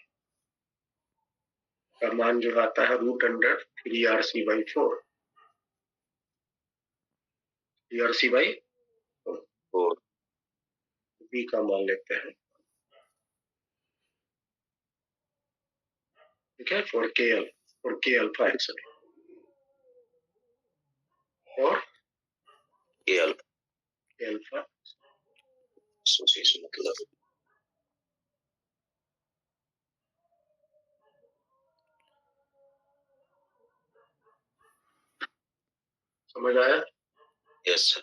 का मान जो आता है √3RC/4, RC/4। बी का मान लेते हैं, ठीक है, फॉर के अल्फा एक्सरे और के अल्फा। मतलब समझ आया? Yes sir.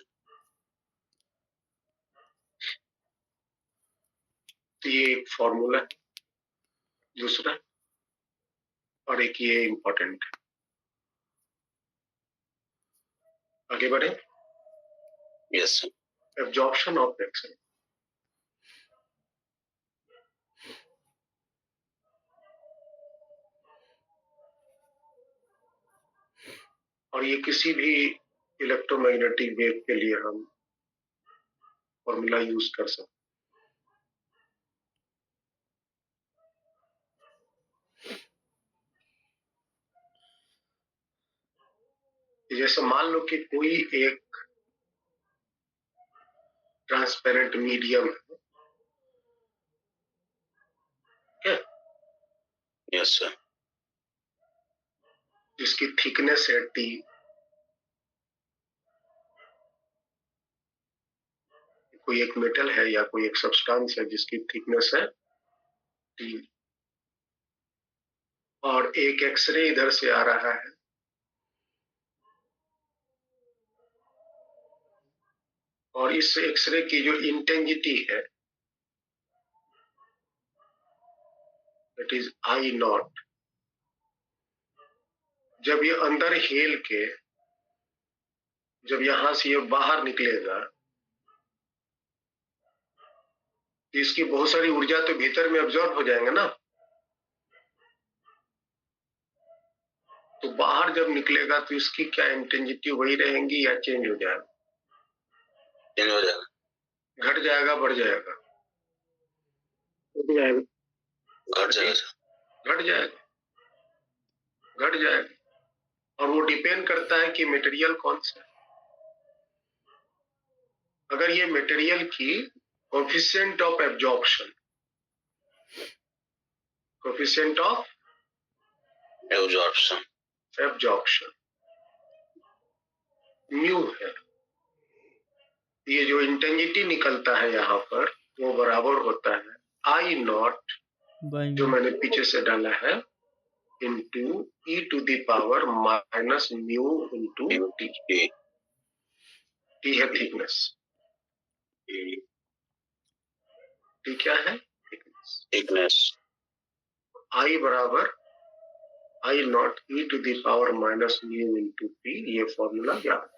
तो ये एक फॉर्मूला है, दूसरा, और एक ये इंपॉर्टेंट है। आगे बढ़े। Yes sir. Absorption of X ray. और ये किसी भी इलेक्ट्रोमैग्नेटिक वेव के लिए हम फॉर्मूला यूज कर सकते हैं। जैसे मान लो कि कोई एक ट्रांसपेरेंट मीडियम है, यस सर, जिसकी थिकनेस है टी, कोई एक मेटल है या कोई एक सब्सटेंस है जिसकी थिकनेस है टी, और एक एक्सरे इधर से आ रहा है, और इस एक्सरे की जो इंटेंसिटी है दैट इज आई नॉट, जब ये अंदर हेल के जब यहां से ये बाहर निकलेगा तो इसकी बहुत सारी ऊर्जा तो भीतर में अब्जॉर्ब हो जाएंगे ना, तो बाहर जब निकलेगा तो इसकी क्या इंटेंसिटी वही रहेंगी या चेंज हो जाएगा? चेंज हो जाएगा, घट जाएगा, बढ़ जाएगा? घट जाएगा, घट जाएगा सर, घट जाएगा, घट जाएगा। और वो डिपेंड करता है कि मटेरियल कौन सा है। अगर ये मटेरियल की coefficient of absorption, coefficient of absorption mu है, ये जो इंटेंसिटी निकलता है यहाँ पर वो बराबर होता है आई नॉट, जो मैंने पीछे से डाला है, into E to the power minus mu into T. T है थिकनेस, टी क्या है? थिकनेस। आई बराबर I not E to the power minus mu into T, ये फॉर्मूला याद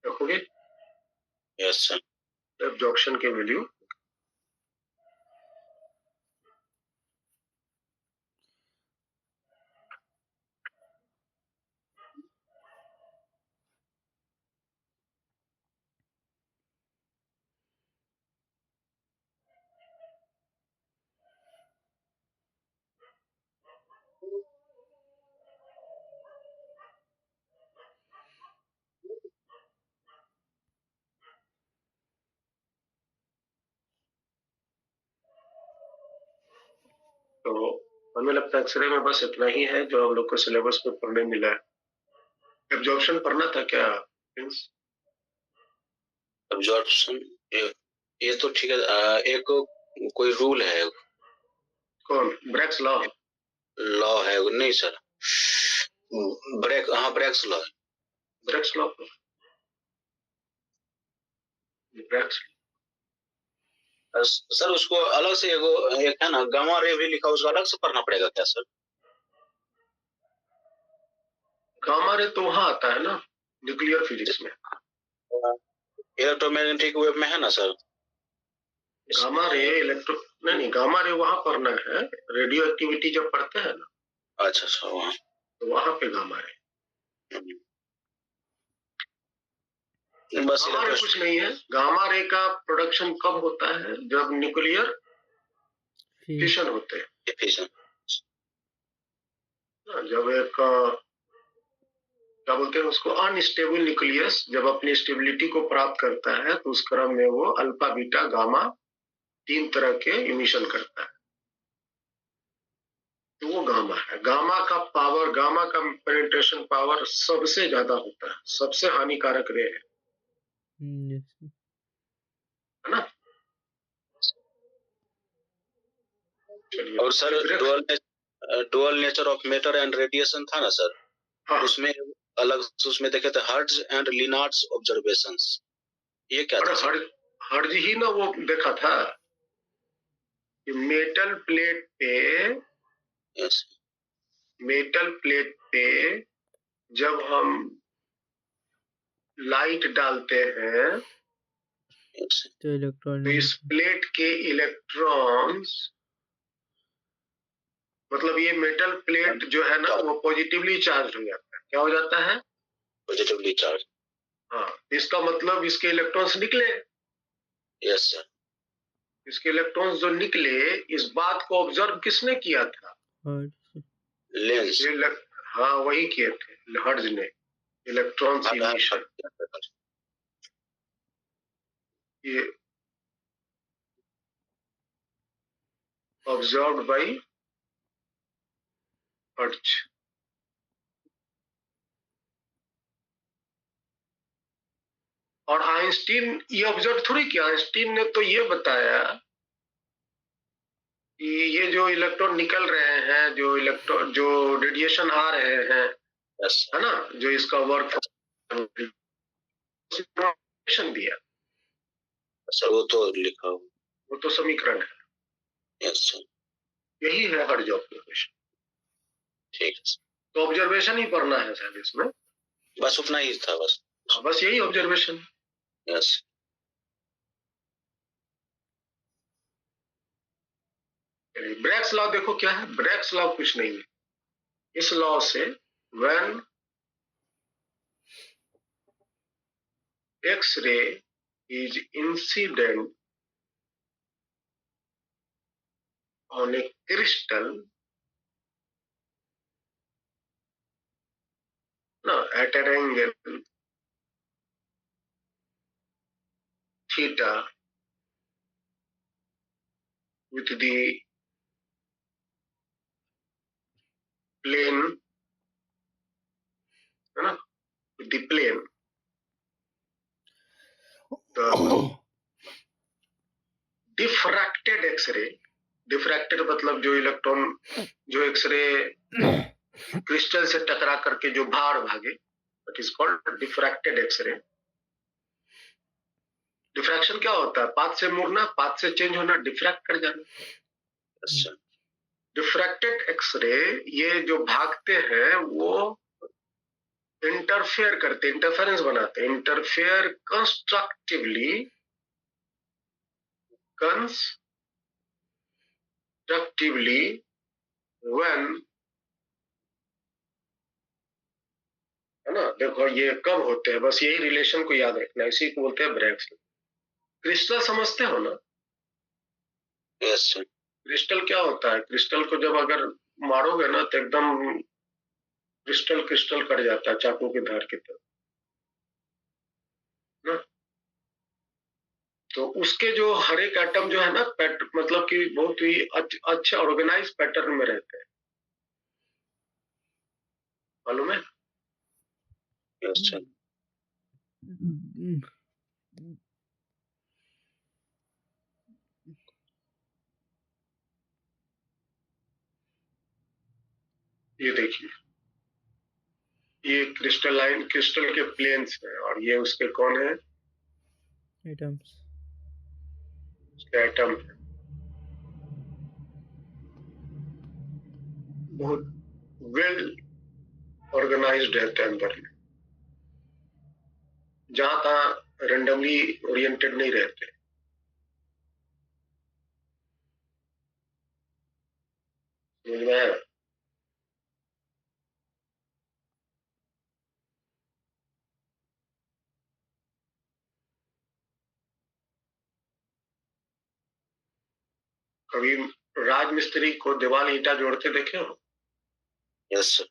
रखोगे? Yes sir. एब्जॉर्प्शन के वैल्यू तो हमें लगता है एक्सरे में बस इतना ही है जो हम लोग को सिलेबस में पढ़ने मिला है। एब्जॉर्प्शन पढ़ना था क्या प्रिंस? एब्जॉर्प्शन ये तो ठीक है। एक कोई रूल है, कौन? Bragg's law? लॉ है नहीं sir, Bragg's law. Bragg's law, Bragg's sir उसको अलग से एक है ना गामा रे भी लिखा, उसको अलग से पढ़ना पड़ेगा क्या सर? गामा रे तो वहां आता है ना न्यूक्लियर फिजिक्स में, इलेक्ट्रोमैग्नेटिक वेव में है ना सर? गामा रे नहीं, गामा रे वहां पढ़ना है, रेडियो एक्टिविटी जब पढ़ते हैं ना। अच्छा वहां, तो वहां पे गामा रे, बस गामा रे कुछ नहीं है। गामा रे का प्रोडक्शन कब होता है? जब न्यूक्लियर फिशन होते हैं। फिशन, जब एक क्या बोलते हैं उसको, अनस्टेबल न्यूक्लियस जब अपनी स्टेबिलिटी को प्राप्त करता है तो उस क्रम में वो अल्फा बीटा गामा 3 तरह के इमिशन करता है, तो वो गामा है। गामा का पावर, गामा का पेनिट्रेशन पावर सबसे ज्यादा होता है, सबसे हानिकारक रे है ना? और sir dual nature of matter and radiation था ना सर? हाँ। उसमें अलग उसमें देखे थे हर्ट्ज एंड लिनार्ड्स ऑब्जर्वेशंस, ये क्या था? हर्ट्ज ही ना वो देखा था कि मेटल प्लेट पे जब हम लाइट डालते हैं तो इस प्लेट के इलेक्ट्रॉन्स, मतलब ये मेटल प्लेट जो है ना वो पॉजिटिवली चार्ज हो जाता है। क्या हो जाता है? Positively charge. हाँ, इसका मतलब इसके इलेक्ट्रॉन्स निकले। Yes sir. इसके इलेक्ट्रॉन्स जो निकले, इस बात को ऑब्जर्व किसने किया था? लेंस। हाँ, वही किए थे। हर्ट्ज ने इलेक्ट्रॉन्स इमिशन, ये ऑब्जर्व्ड बाय हर्ट्ज। और आइंस्टीन ये ऑब्जर्व थोड़ी किया, आइंस्टीन ने तो ये बताया कि ये जो इलेक्ट्रॉन निकल रहे हैं, जो रेडिएशन आ रहे हैं, है ना, जो इसका वर्क दिया, सर वो तो लिखा हो, वो तो समीकरण है। यस सर, यही है हर्ट्ज ऑब्जर्वेशन। ठीक है सर, तो ऑब्जर्वेशन ही पढ़ना है शायद इसमें, बस उतना ही था बस। बस यही ऑब्जर्वेशन। यस, ब्रैग्स लॉ देखो क्या है, ब्रैग्स लॉ कुछ नहीं है। इस लॉ से when X ray is incident on a crystal at an angle theta with the plane, है ना, with the plane, the diffracted X-ray, diffracted मतलब जो इलेक्ट्रॉन, जो एक्सरे क्रिस्टल से टकरा करके जो बाहर भागे, that is called diffracted X-ray। Diffraction क्या होता है? पाथ से मुड़ना, पाथ से चेंज होना, डिफ्रैक्ट कर जाना। डिफ्रैक्टेड एक्सरे ये जो भागते हैं वो इंटरफेयर करते, इंटरफेरेंस बनाते, इंटरफेयर कंस्ट्रक्टिवली व्हेन, है ना। देखो ये कब होते हैं, बस यही रिलेशन को याद रखना, इसी को बोलते हैं ब्रैग्स। क्रिस्टल समझते हो ना? Yes sir. क्रिस्टल क्या होता है? क्रिस्टल को जब अगर मारोगे ना तो एकदम क्रिस्टल क्रिस्टल कट जाता है, चाकू की धार की तरह ना। तो उसके जो हर एक एटम जो है ना, मतलब कि बहुत ही अच्छे ऑर्गेनाइज पैटर्न में रहते हैं, मालूम है? Yes sir. ये देखिए, ये क्रिस्टलाइन, क्रिस्टल के प्लेन्स हैं, और ये उसके कौन है? एटम्स, उसके एटम है। बहुत वेल ऑर्गेनाइज्ड रहते हैं अंदर में, जहां तहां रेंडमली ओरिएंटेड नहीं रहते। समझ में आया? कभी राजमिस्त्री को दीवार ईंटा जोड़ते देखे हो? Yes sir.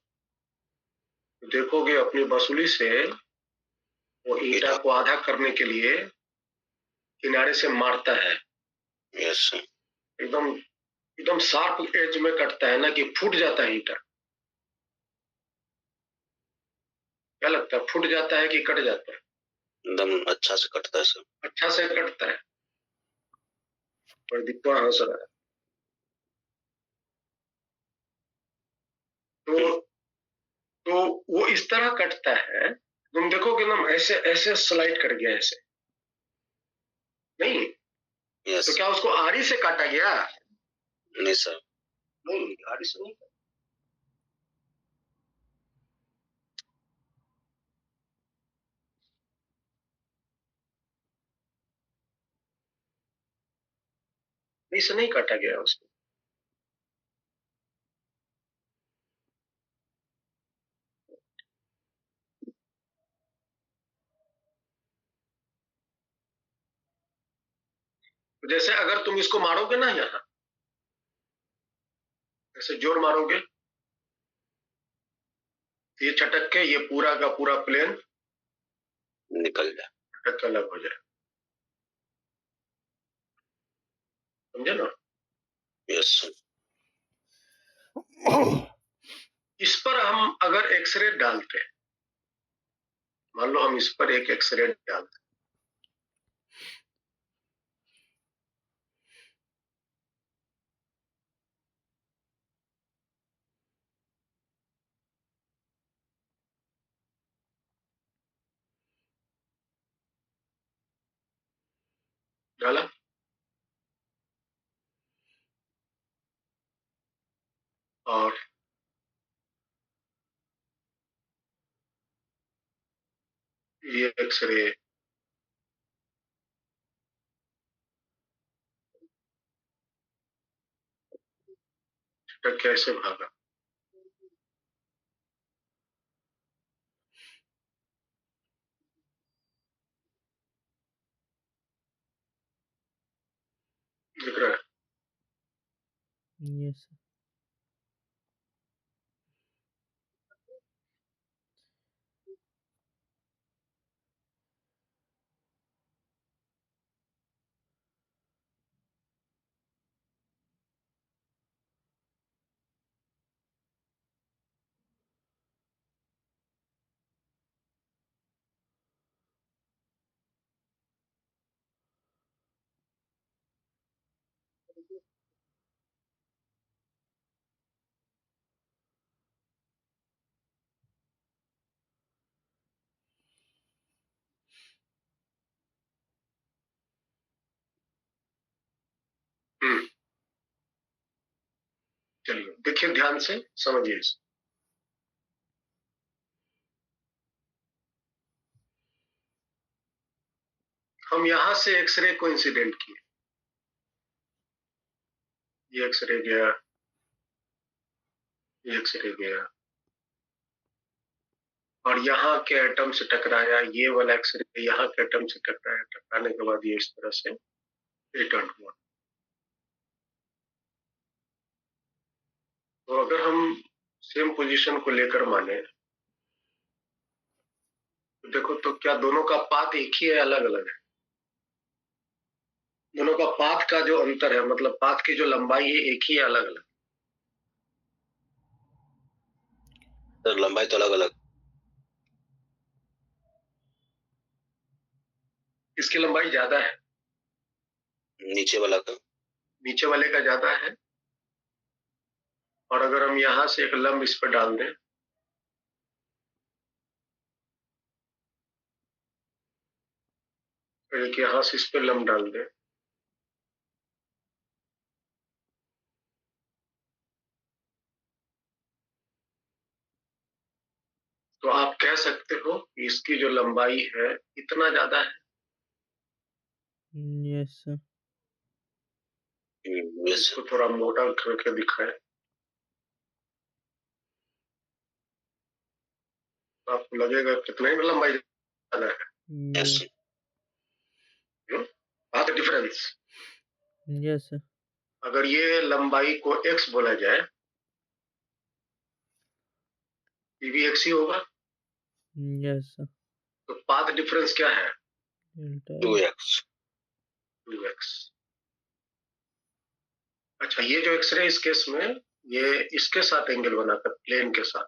देखोगे अपनी वसूली से वो ईंटा को आधा करने के लिए किनारे से मारता है। Yes sir. एकदम एकदम शार्प एज में कटता है ना, कि फूट जाता है ईंटा। क्या लगता है, फूट जाता है कि कट जाता है? एकदम अच्छा से कटता है सर। अच्छा से कटता है। पर दीपा हंस रहा है। तो वो इस तरह कटता है, तुम देखोगे ना, ऐसे ऐसे स्लाइड कर गया, ऐसे नहीं। यस। तो क्या उसको आरी से काटा गया? नहीं सर। नहीं, आरी से नहीं। इसे नहीं काटा गया उसको। जैसे अगर तुम इसको मारोगे ना, यहाँ ऐसे जोर मारोगे, ये चटक के ये पूरा का पूरा प्लेन निकल जाए, चटक के अलग हो जाए, समझे ना। यस। इस पर हम अगर एक्सरे डालते हैं, मान लो हम इस पर एक एक्सरे डालते, डाला, और ये एक्सरे चटक के ऐसे भागा, दिख रहा है। Yes, sir. चलिए देखिए ध्यान से, समझिए इसे। हम यहां से एक्सरे को इंसिडेंट किए, ये एक्सरे गया, ये एक्सरे गया, और यहाँ के एटम से टकराया, ये वाला एक्सरे यहाँ के एटम से टकराया, टकराने के बाद ये इस तरह से रिटर्न हुआ। तो अगर हम सेम पोजीशन को लेकर माने, तो देखो तो क्या दोनों का पाथ एक ही है, अलग अलग है? दोनों का पाथ का जो अंतर है, मतलब पाथ की जो लंबाई है, एक ही है, अलग अलग? सर लंबाई तो अलग अलग। इसकी लंबाई ज्यादा है, नीचे वाला का। नीचे वाले का ज्यादा है। और अगर हम यहाँ से एक लंब इस पर डाल दें, एक यहाँ से इस पर लंब डाल दें, तो आप कह सकते हो कि इसकी जो लंबाई है इतना ज्यादा है। Yes, sir. यस। इसको थोड़ा मोटा करके दिखाएं, तो आपको लगेगा कितना ही लंबाई ज्यादा है। यस। बात डिफरेंस। Yes, sir. अगर ये लंबाई को x बोला जाए, ये भी x ही होगा, Yes, sir. तो पाथ डिफरेंस क्या है? Delta. 2x। 2x। अच्छा, ये जो एक्सरे इस केस में, ये इसके साथ एंगल बनाकर, प्लेन के साथ,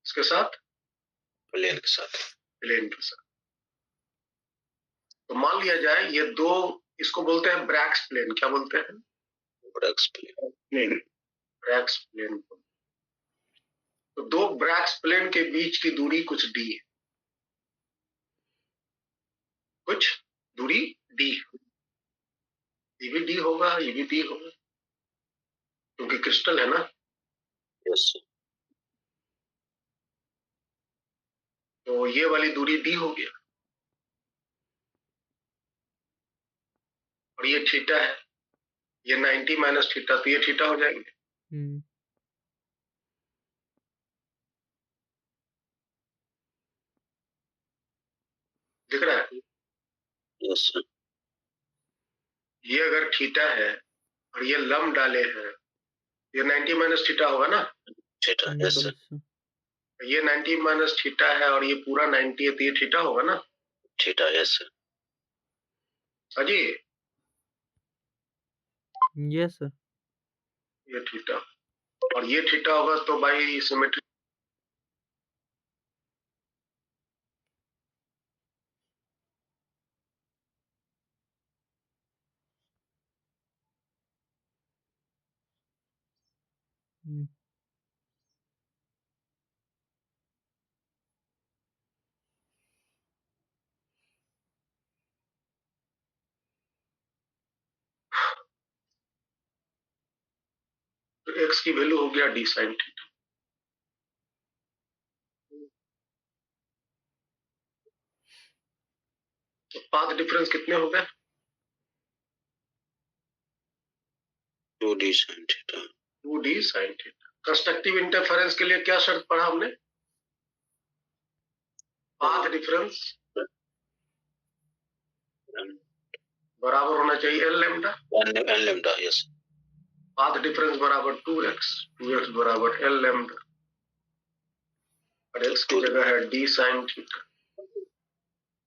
इसके साथ, प्लेन के साथ। प्लेन के साथ। तो मान लिया जाए ये दो, इसको बोलते हैं ब्रैक्स प्लेन। क्या बोलते हैं? Bragg's plane. Plane, Bragg's plane. तो दो ब्रैक्स प्लेन के बीच की दूरी कुछ d है, कुछ दूरी d। ये भी d होगा, ये भी d होगा, क्योंकि क्रिस्टल है ना। यस। तो ये वाली दूरी d हो गया, और ये थीटा है, ये 90 माइनस थीटा, तो ये थीटा हो जाएंगे। Hmm. दिख रहा है? यस। ये अगर थीटा है और ये लंब डाले हैं, ये 90 माइनस थीटा होगा ना। Theta, yes sir. Yes, sir. ये 90 माइनस थीटा है और ये पूरा 90 है, तो ये थीटा होगा ना? Theta, yes sir. अजी Yes, sir. ये थीटा और ये थीटा होगा तो भाई सिमेट्री Mm. तो एक्स की वैल्यू हो गया डी साइन थीटा। तो पाथ डिफरेंस कितने हो गए? 2d sin theta. 2d sine theta. Constructive interference के लिए क्या शर्त पढ़ा हमने? पाथ डिफरेंस बराबर होना चाहिए L lambda. N lambda, yes. Path difference बराबर 2x, 2x बराबर एल लैम्डा और x की जगह है D sine theta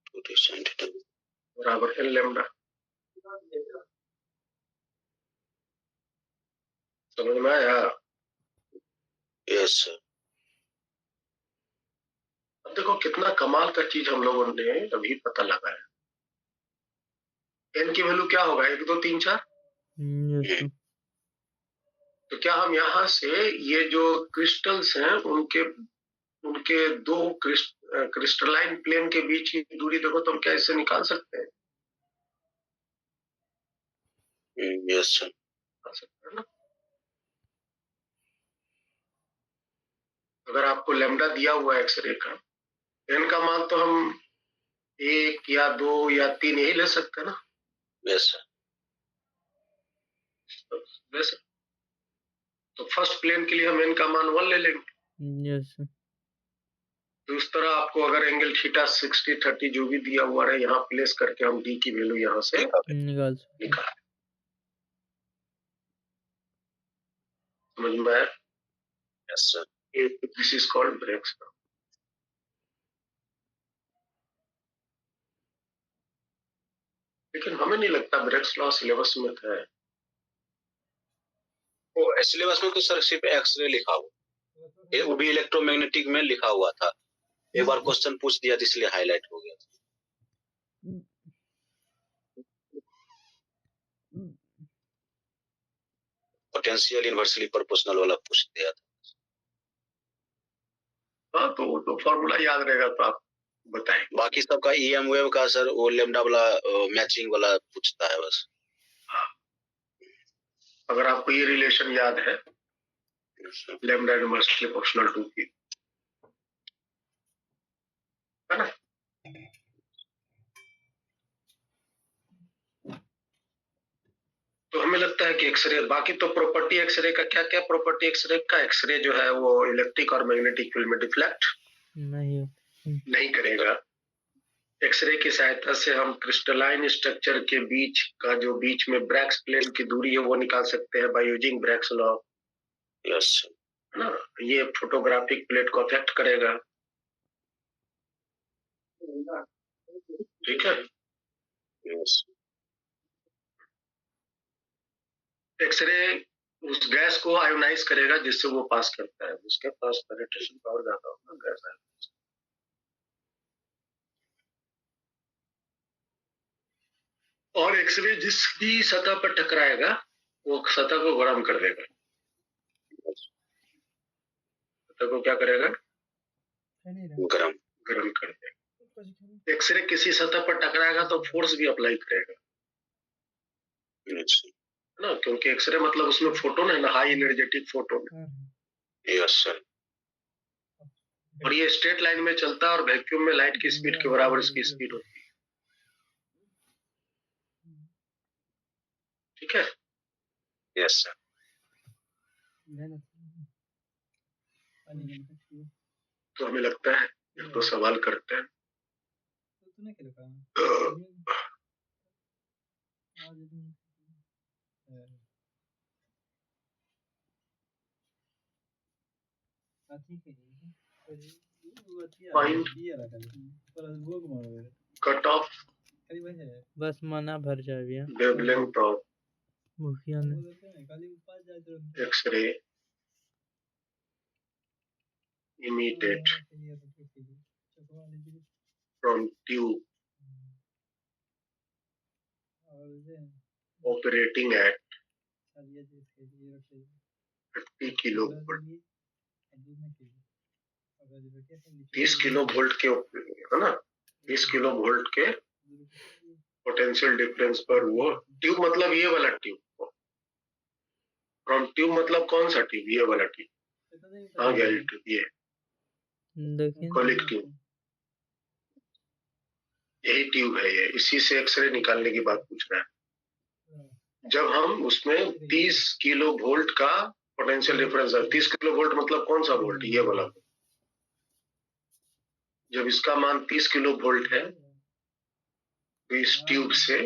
2d sin theta बराबर एल लैम्डा। समझ में आया? Yes sir. अब देखो कितना कमाल का चीज हम लोगों ने अभी पता लगाया। एन की वैल्यू क्या होगा? 1 2 3 4। Yes, sir. तो क्या हम यहाँ से ये जो क्रिस्टल्स हैं उनके उनके दो क्रिस्टलाइन प्लेन के बीच की दूरी देखो तो हम क्या इससे निकाल सकते हैं? Yes sir. निकाल सकते हैं ना? अगर आपको लैम्डा दिया हुआ एक्सरे का, एन का मान तो हम 1 या 2 या 3 यही ले सकते हैं ना? Yes sir. ले सकते। तो फर्स्ट प्लेन के लिए हम एन का मान 1 ले लेंगे। Yes, sir. तो उस तरह आपको अगर एंगल थीटा 60 30 जो भी दिया हुआ है यहाँ प्लेस करके हम डी की वैल्यू यहाँ से निकाल सकते हैं। निकाल। समझ में आया? Yes sir. This is called Bragg's law. लेकिन हमें नहीं लगता ब्रेक्स लॉ सिलेबस में था। वो सिलेबस में तो सर सिर्फ एक्सरे लिखा हुआ, वो भी इलेक्ट्रोमैग्नेटिक में लिखा हुआ था। एक बार क्वेश्चन पूछ दिया तो इसलिए हाईलाइट हो गया। पोटेंशियल इन्वर्सली प्रोपोर्शनल वाला पूछ दिया था। हाँ तो वो तो फॉर्मूला याद रहेगा तो आप बताएं। बाकी सबका ईएम वेव का सर वो लैम्डा वाला मैचिंग वाला पूछता है बस। हाँ अगर आपको ये रिलेशन याद है लैम्डा इनवर्सली प्रोपोर्शनल टू की, है ना? तो हमें लगता है कि एक्सरे, बाकी तो प्रॉपर्टी एक्सरे का क्या क्या प्रॉपर्टी एक्सरे का, एक्सरे जो है वो इलेक्ट्रिक और मैग्नेटिक फील्ड में डिफ्लेक्ट नहीं करेगा। एक्सरे की सहायता से हम क्रिस्टलाइन स्ट्रक्चर के बीच का जो बीच में ब्रैक्स प्लेन की दूरी है वो निकाल सकते हैं by using Bragg's law. Yes है ना? ये फोटोग्राफिक प्लेट को अफेक्ट करेगा। ठीक है। यस। एक्सरे उस गैस को आयोनाइज करेगा जिससे वो पास करता है, उसके पास पेनिट्रेशन पावर ज्यादा होगा गैस है। और एक्सरे जिस भी सतह पर टकराएगा वो सतह को गर्म कर देगा। सतह को क्या करेगा? गर्म कर देगा। एक्सरे किसी सतह पर टकराएगा तो फोर्स भी अप्लाई करेगा। है ना? क्योंकि एक्सरे मतलब उसमें फोटोन है ना, high energetic photon. Yes sir. और ये स्ट्रेट लाइन में चलता है और वैक्यूम में लाइट की स्पीड के बराबर इसकी स्पीड होती है। ठीक है। Yes sir. तो हमें लगता है एक तो सवाल करते हैं। Find cut off बस मना भर जाए भैया wavelength of मुखिया ने X-ray emitted from tube operating at 30 kilovolt 30 kilovolt के है ना 30 किलोवोल्ट के पोटेंशियल डिफरेंस पर वो ट्यूब मतलब ये वाला ट्यूब फ्रॉम ट्यूब मतलब कौन सा ट्यूब ये वाला ट्यूब हाँ गया ट्यूब ये देखिए कॉलिक ट्यूब यही ट्यूब है ये इसी से एक्सरे निकालने की बात पूछ रहा है जब हम उसमें 30 किलो वोल्ट का पोटेंशियल डिफरेंस है 30 किलो वोल्ट मतलब कौन सा वोल्ट ये वाला जब इसका मान 30 किलो वोल्ट है तो इस ट्यूब से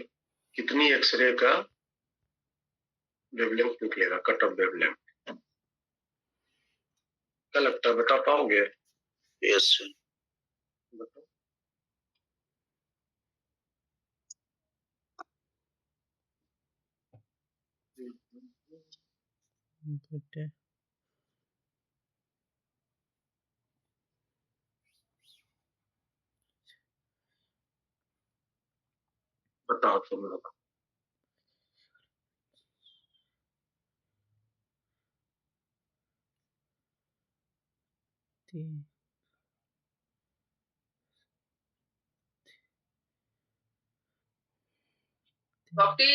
कितनी एक्सरे का वेवलेंथ निकलेगा कट ऑफ वेवलेंथ क्या लगता है बता पाओगे यस बताओ बटे बताओ तुम लोग 3 कॉपी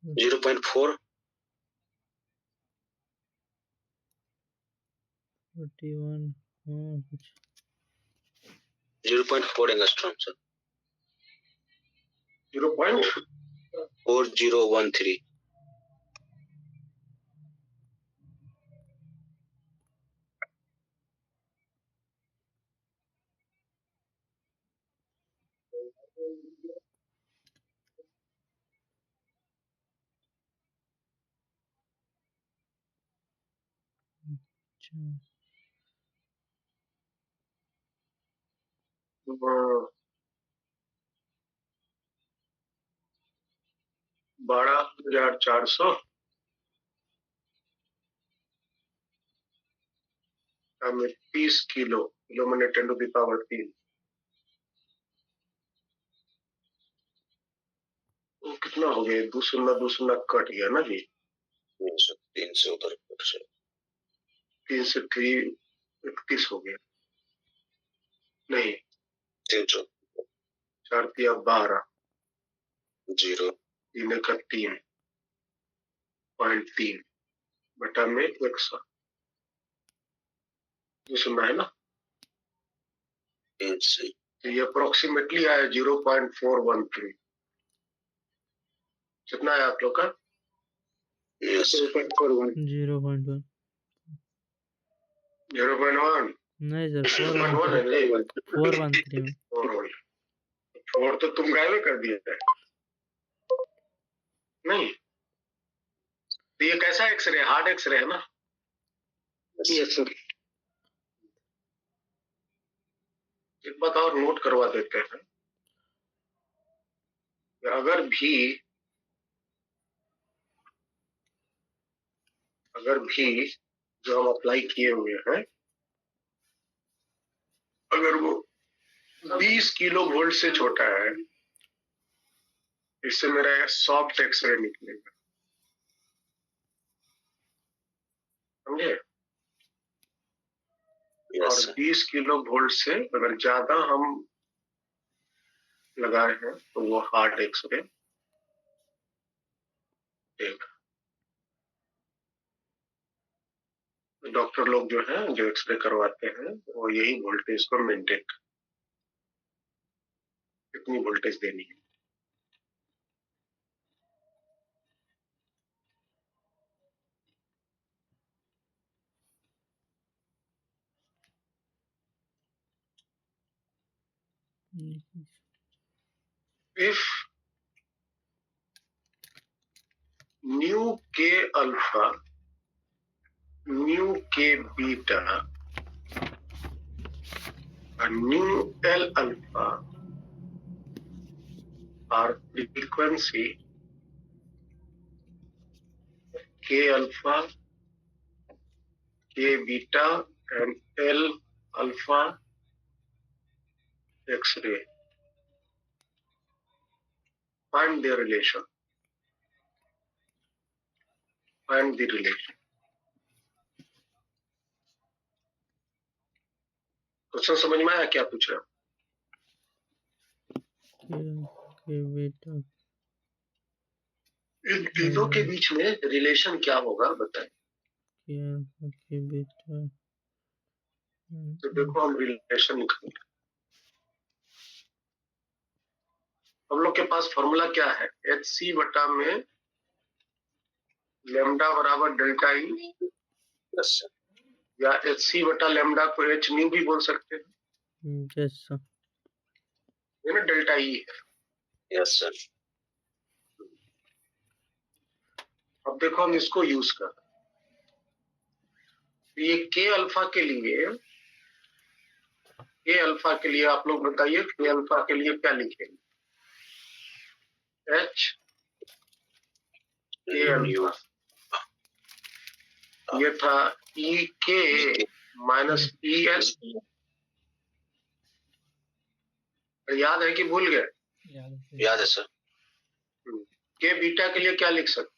0.4 41 हाँ कुछ 0.4 एंगस्ट्रॉम सर 4013 अच्छा 12,400 में 30 किलो किलो मैंने 10 टू द पावर 3 तो कितना हो गया 2 शून्य कट गया ना जी 3 से उधर 3 से 3 31 हो गया नहीं 300 4 तिया 12 0 3 का 3.3 बटा में 100 ये सुनना है ना 3 से तो ये अप्रोक्सीमेटली आया 0.413 कितना है आप लोग का यस 0.41 0.1 0.1 नहीं सर 0.1 है 413 में 4 तो तुम गायब कर दिए थे नहीं तो ये कैसा एक्सरे हार्ड एक्सरे है ना यस सर एक बात और नोट करवा देते हैं कि अगर भी जो हम अप्लाई किए हुए हैं अगर वो 20 किलो वोल्ट से छोटा है इससे मेरा सॉफ्ट एक्सरे निकलेगा समझे और 20 किलो वोल्ट से अगर ज्यादा हम लगाए हैं तो वो हार्ड एक्सरे देगा डॉक्टर लोग जो है जो एक्सरे करवाते हैं वो यही वोल्टेज को मेंटेन कितनी वोल्टेज देनी है if nu k alpha, nu k beta and nu L alpha are frequency k alpha, k beta and L alpha X-ray. Find their relation. Find the relation. Question समझ में आया क्या पूछ रहा? के बेटा इन तीनों के बीच में रिलेशन क्या होगा बताएं? के बेटा तो देखो हम रिलेशन निकालेंगे। हम लोग के पास फॉर्मूला क्या है? एच सी बटा में लेमडा बराबर डेल्टा ई, या एच सी बटा लेमडा को एच न्यू भी बोल सकते हैं। Yes sir. ये ना डेल्टा ई है। Yes sir. अब देखो हम इसको यूज कर, ये के अल्फा के लिए आप लोग बताइए, के अल्फा के लिए क्या लिखेंगे? एच के अल्फा, ये था ई के माइनस ई एल। याद है कि भूल गए? याद है सर। के बीटा के लिए क्या लिख सकते?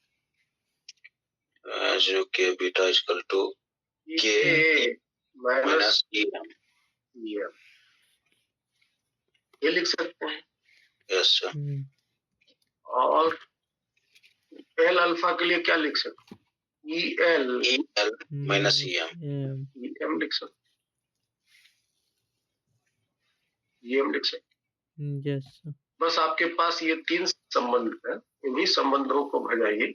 जो K beta equal to K minus E M, ये लिख सकते हैं। Yes sir. और एल अल्फा के लिए क्या लिख सकते? E L minus E M लिख सकते, ये हम लिख सकते। यस। बस आपके पास ये तीन संबंध है, इन्हीं संबंधों को भजाइए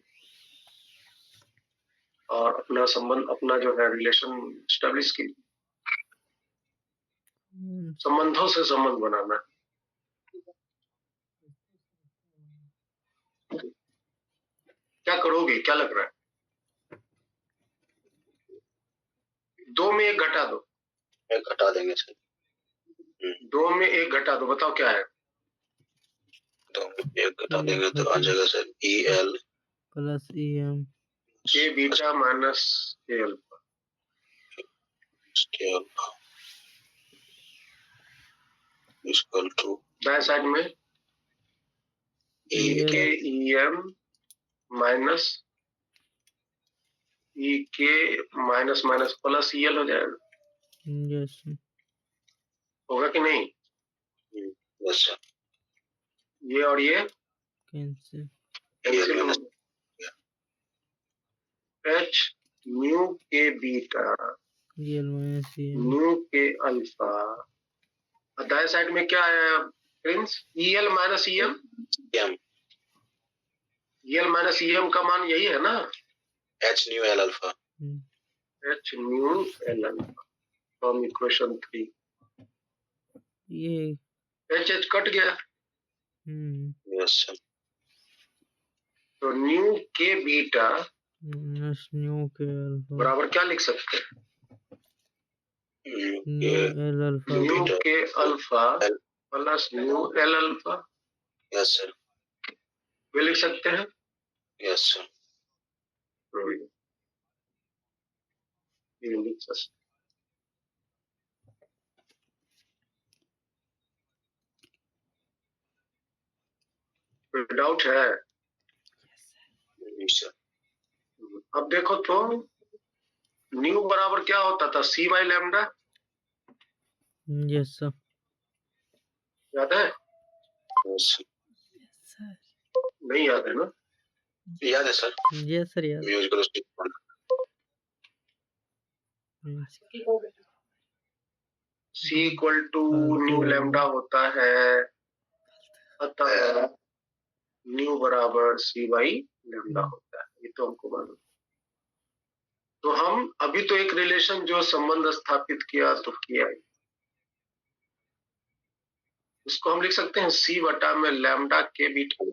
और अपना संबंध, अपना जो है रिलेशन स्टैब्लिश कीजिए। संबंधों से संबंध बनाना। क्या करोगे, क्या लग रहा है? 2 में 1 घटा दो। एक घटा देंगे सर। 2 में 1 घटा दो, बताओ क्या है? तो 1 घटा देंगे तो आ जाएगा sir E L plus E M K beta minus K alpha. Equal to दाएं साइड में E K E M minus E K minus minus plus E L हो जाएगा। यस। होगा कि नहीं? Yes sir. ये और ये cancel. H nu K beta L minus E M nu K alpha. दाएं साइड में क्या है Prince? E L minus E M. E L minus E M का मान यही है ना? H nu L alpha. H nu L alpha from equation 3। ये एच एच कट गया। Yes sir. तो nu K beta nu K alpha बराबर क्या लिख सकते हैं? Nu L alpha nu K alpha plus nu L alpha. Yes sir. वे लिख सकते हैं। Yes sir. ये लिख सकते। कोई डाउट है? सर। अब देखो तो न्यू बराबर क्या होता था? C by lambda. Yes sir. याद है? नहीं याद है ना? याद है सर। यस सर याद। Musical C equal to nu lambda होता है, अतः न्यू बराबर सी बाई लैम्डा होता है। ये तो हमको मालूम। तो हम अभी तो एक रिलेशन जो संबंध स्थापित किया तो किया ही। इसको हम लिख सकते हैं सी बटा में lambda K beta,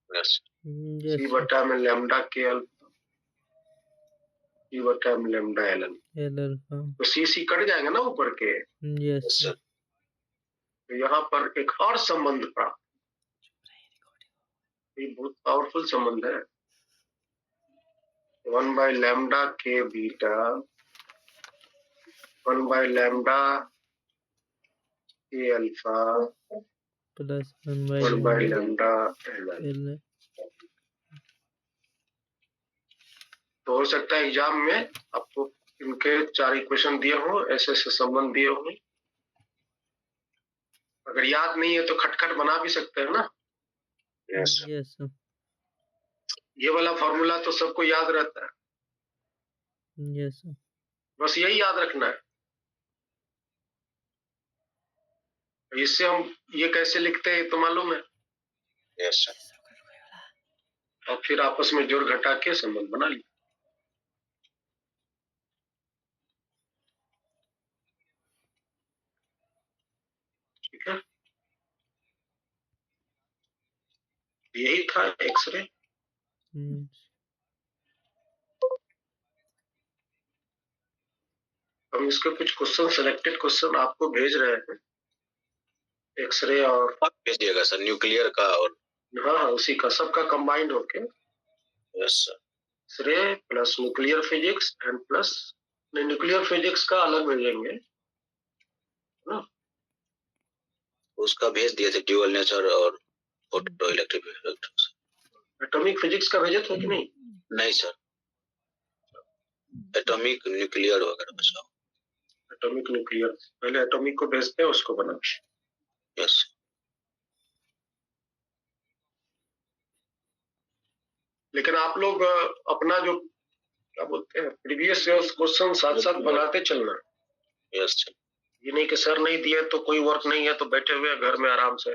yes yes, सी sir. बटा में लैम्डा के अल्फा, सी बटा में lambda L L. L alpha. तो सी कट जाएगा ना ऊपर के, Yes, यस sir. सर तो यहाँ पर एक और संबंध प्राप्त, ये बहुत पावरफुल संबंध है। 1 by lambda K beta 1 by lambda K alpha Plus 1 by 1 by lambda lambda L L. L. तो हो सकता है एग्जाम में आपको इनके 4 इक्वेशन दिए हो, ऐसे संबंध दिए हो। अगर याद नहीं है तो खटखट बना भी सकते हैं ना। Yes Yes, sir. ये वाला फॉर्मूला तो सबको याद रहता है, Yes, sir. बस यही याद रखना है। इससे हम ये कैसे लिखते हैं तो मालूम है, यस सर और फिर आपस में जोड़ घटा के संबंध बना लिया। ठीक है, यही था एक्सरे। Mm. हम इसके कुछ क्वेश्चन, सिलेक्टेड क्वेश्चन आपको भेज रहे हैं, एक्सरे और आप भेजिएगा सर न्यूक्लियर का और हाँ उसी का सबका कंबाइंड होके yes sir X ray plus nuclear physics and plus nuclear physics का अलग भेजेंगे ना। उसका भेज दिए थे ड्यूअल नेचर और photoelectric effect. Atomic physics का भेजे थे कि नहीं? नहीं सर एटॉमिक न्यूक्लियर वगैरह बचाओ। एटॉमिक न्यूक्लियर पहले एटॉमिक को भेजते हैं, उसको बना। यस लेकिन आप लोग अपना जो क्या बोलते हैं प्रीवियस क्वेश्चन साथ साथ बनाते चलना। यस सर ये नहीं कि सर नहीं दिए तो कोई वर्क नहीं है, तो बैठे हुए घर में आराम से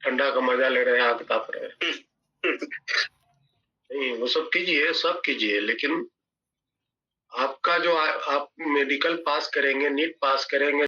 ठंडा का मजा ले रहे हैं, आग ताप रहे हैं। नहीं, वो सब कीजिए, सब कीजिए, लेकिन आपका जो आप मेडिकल पास करेंगे, नीट पास करेंगे,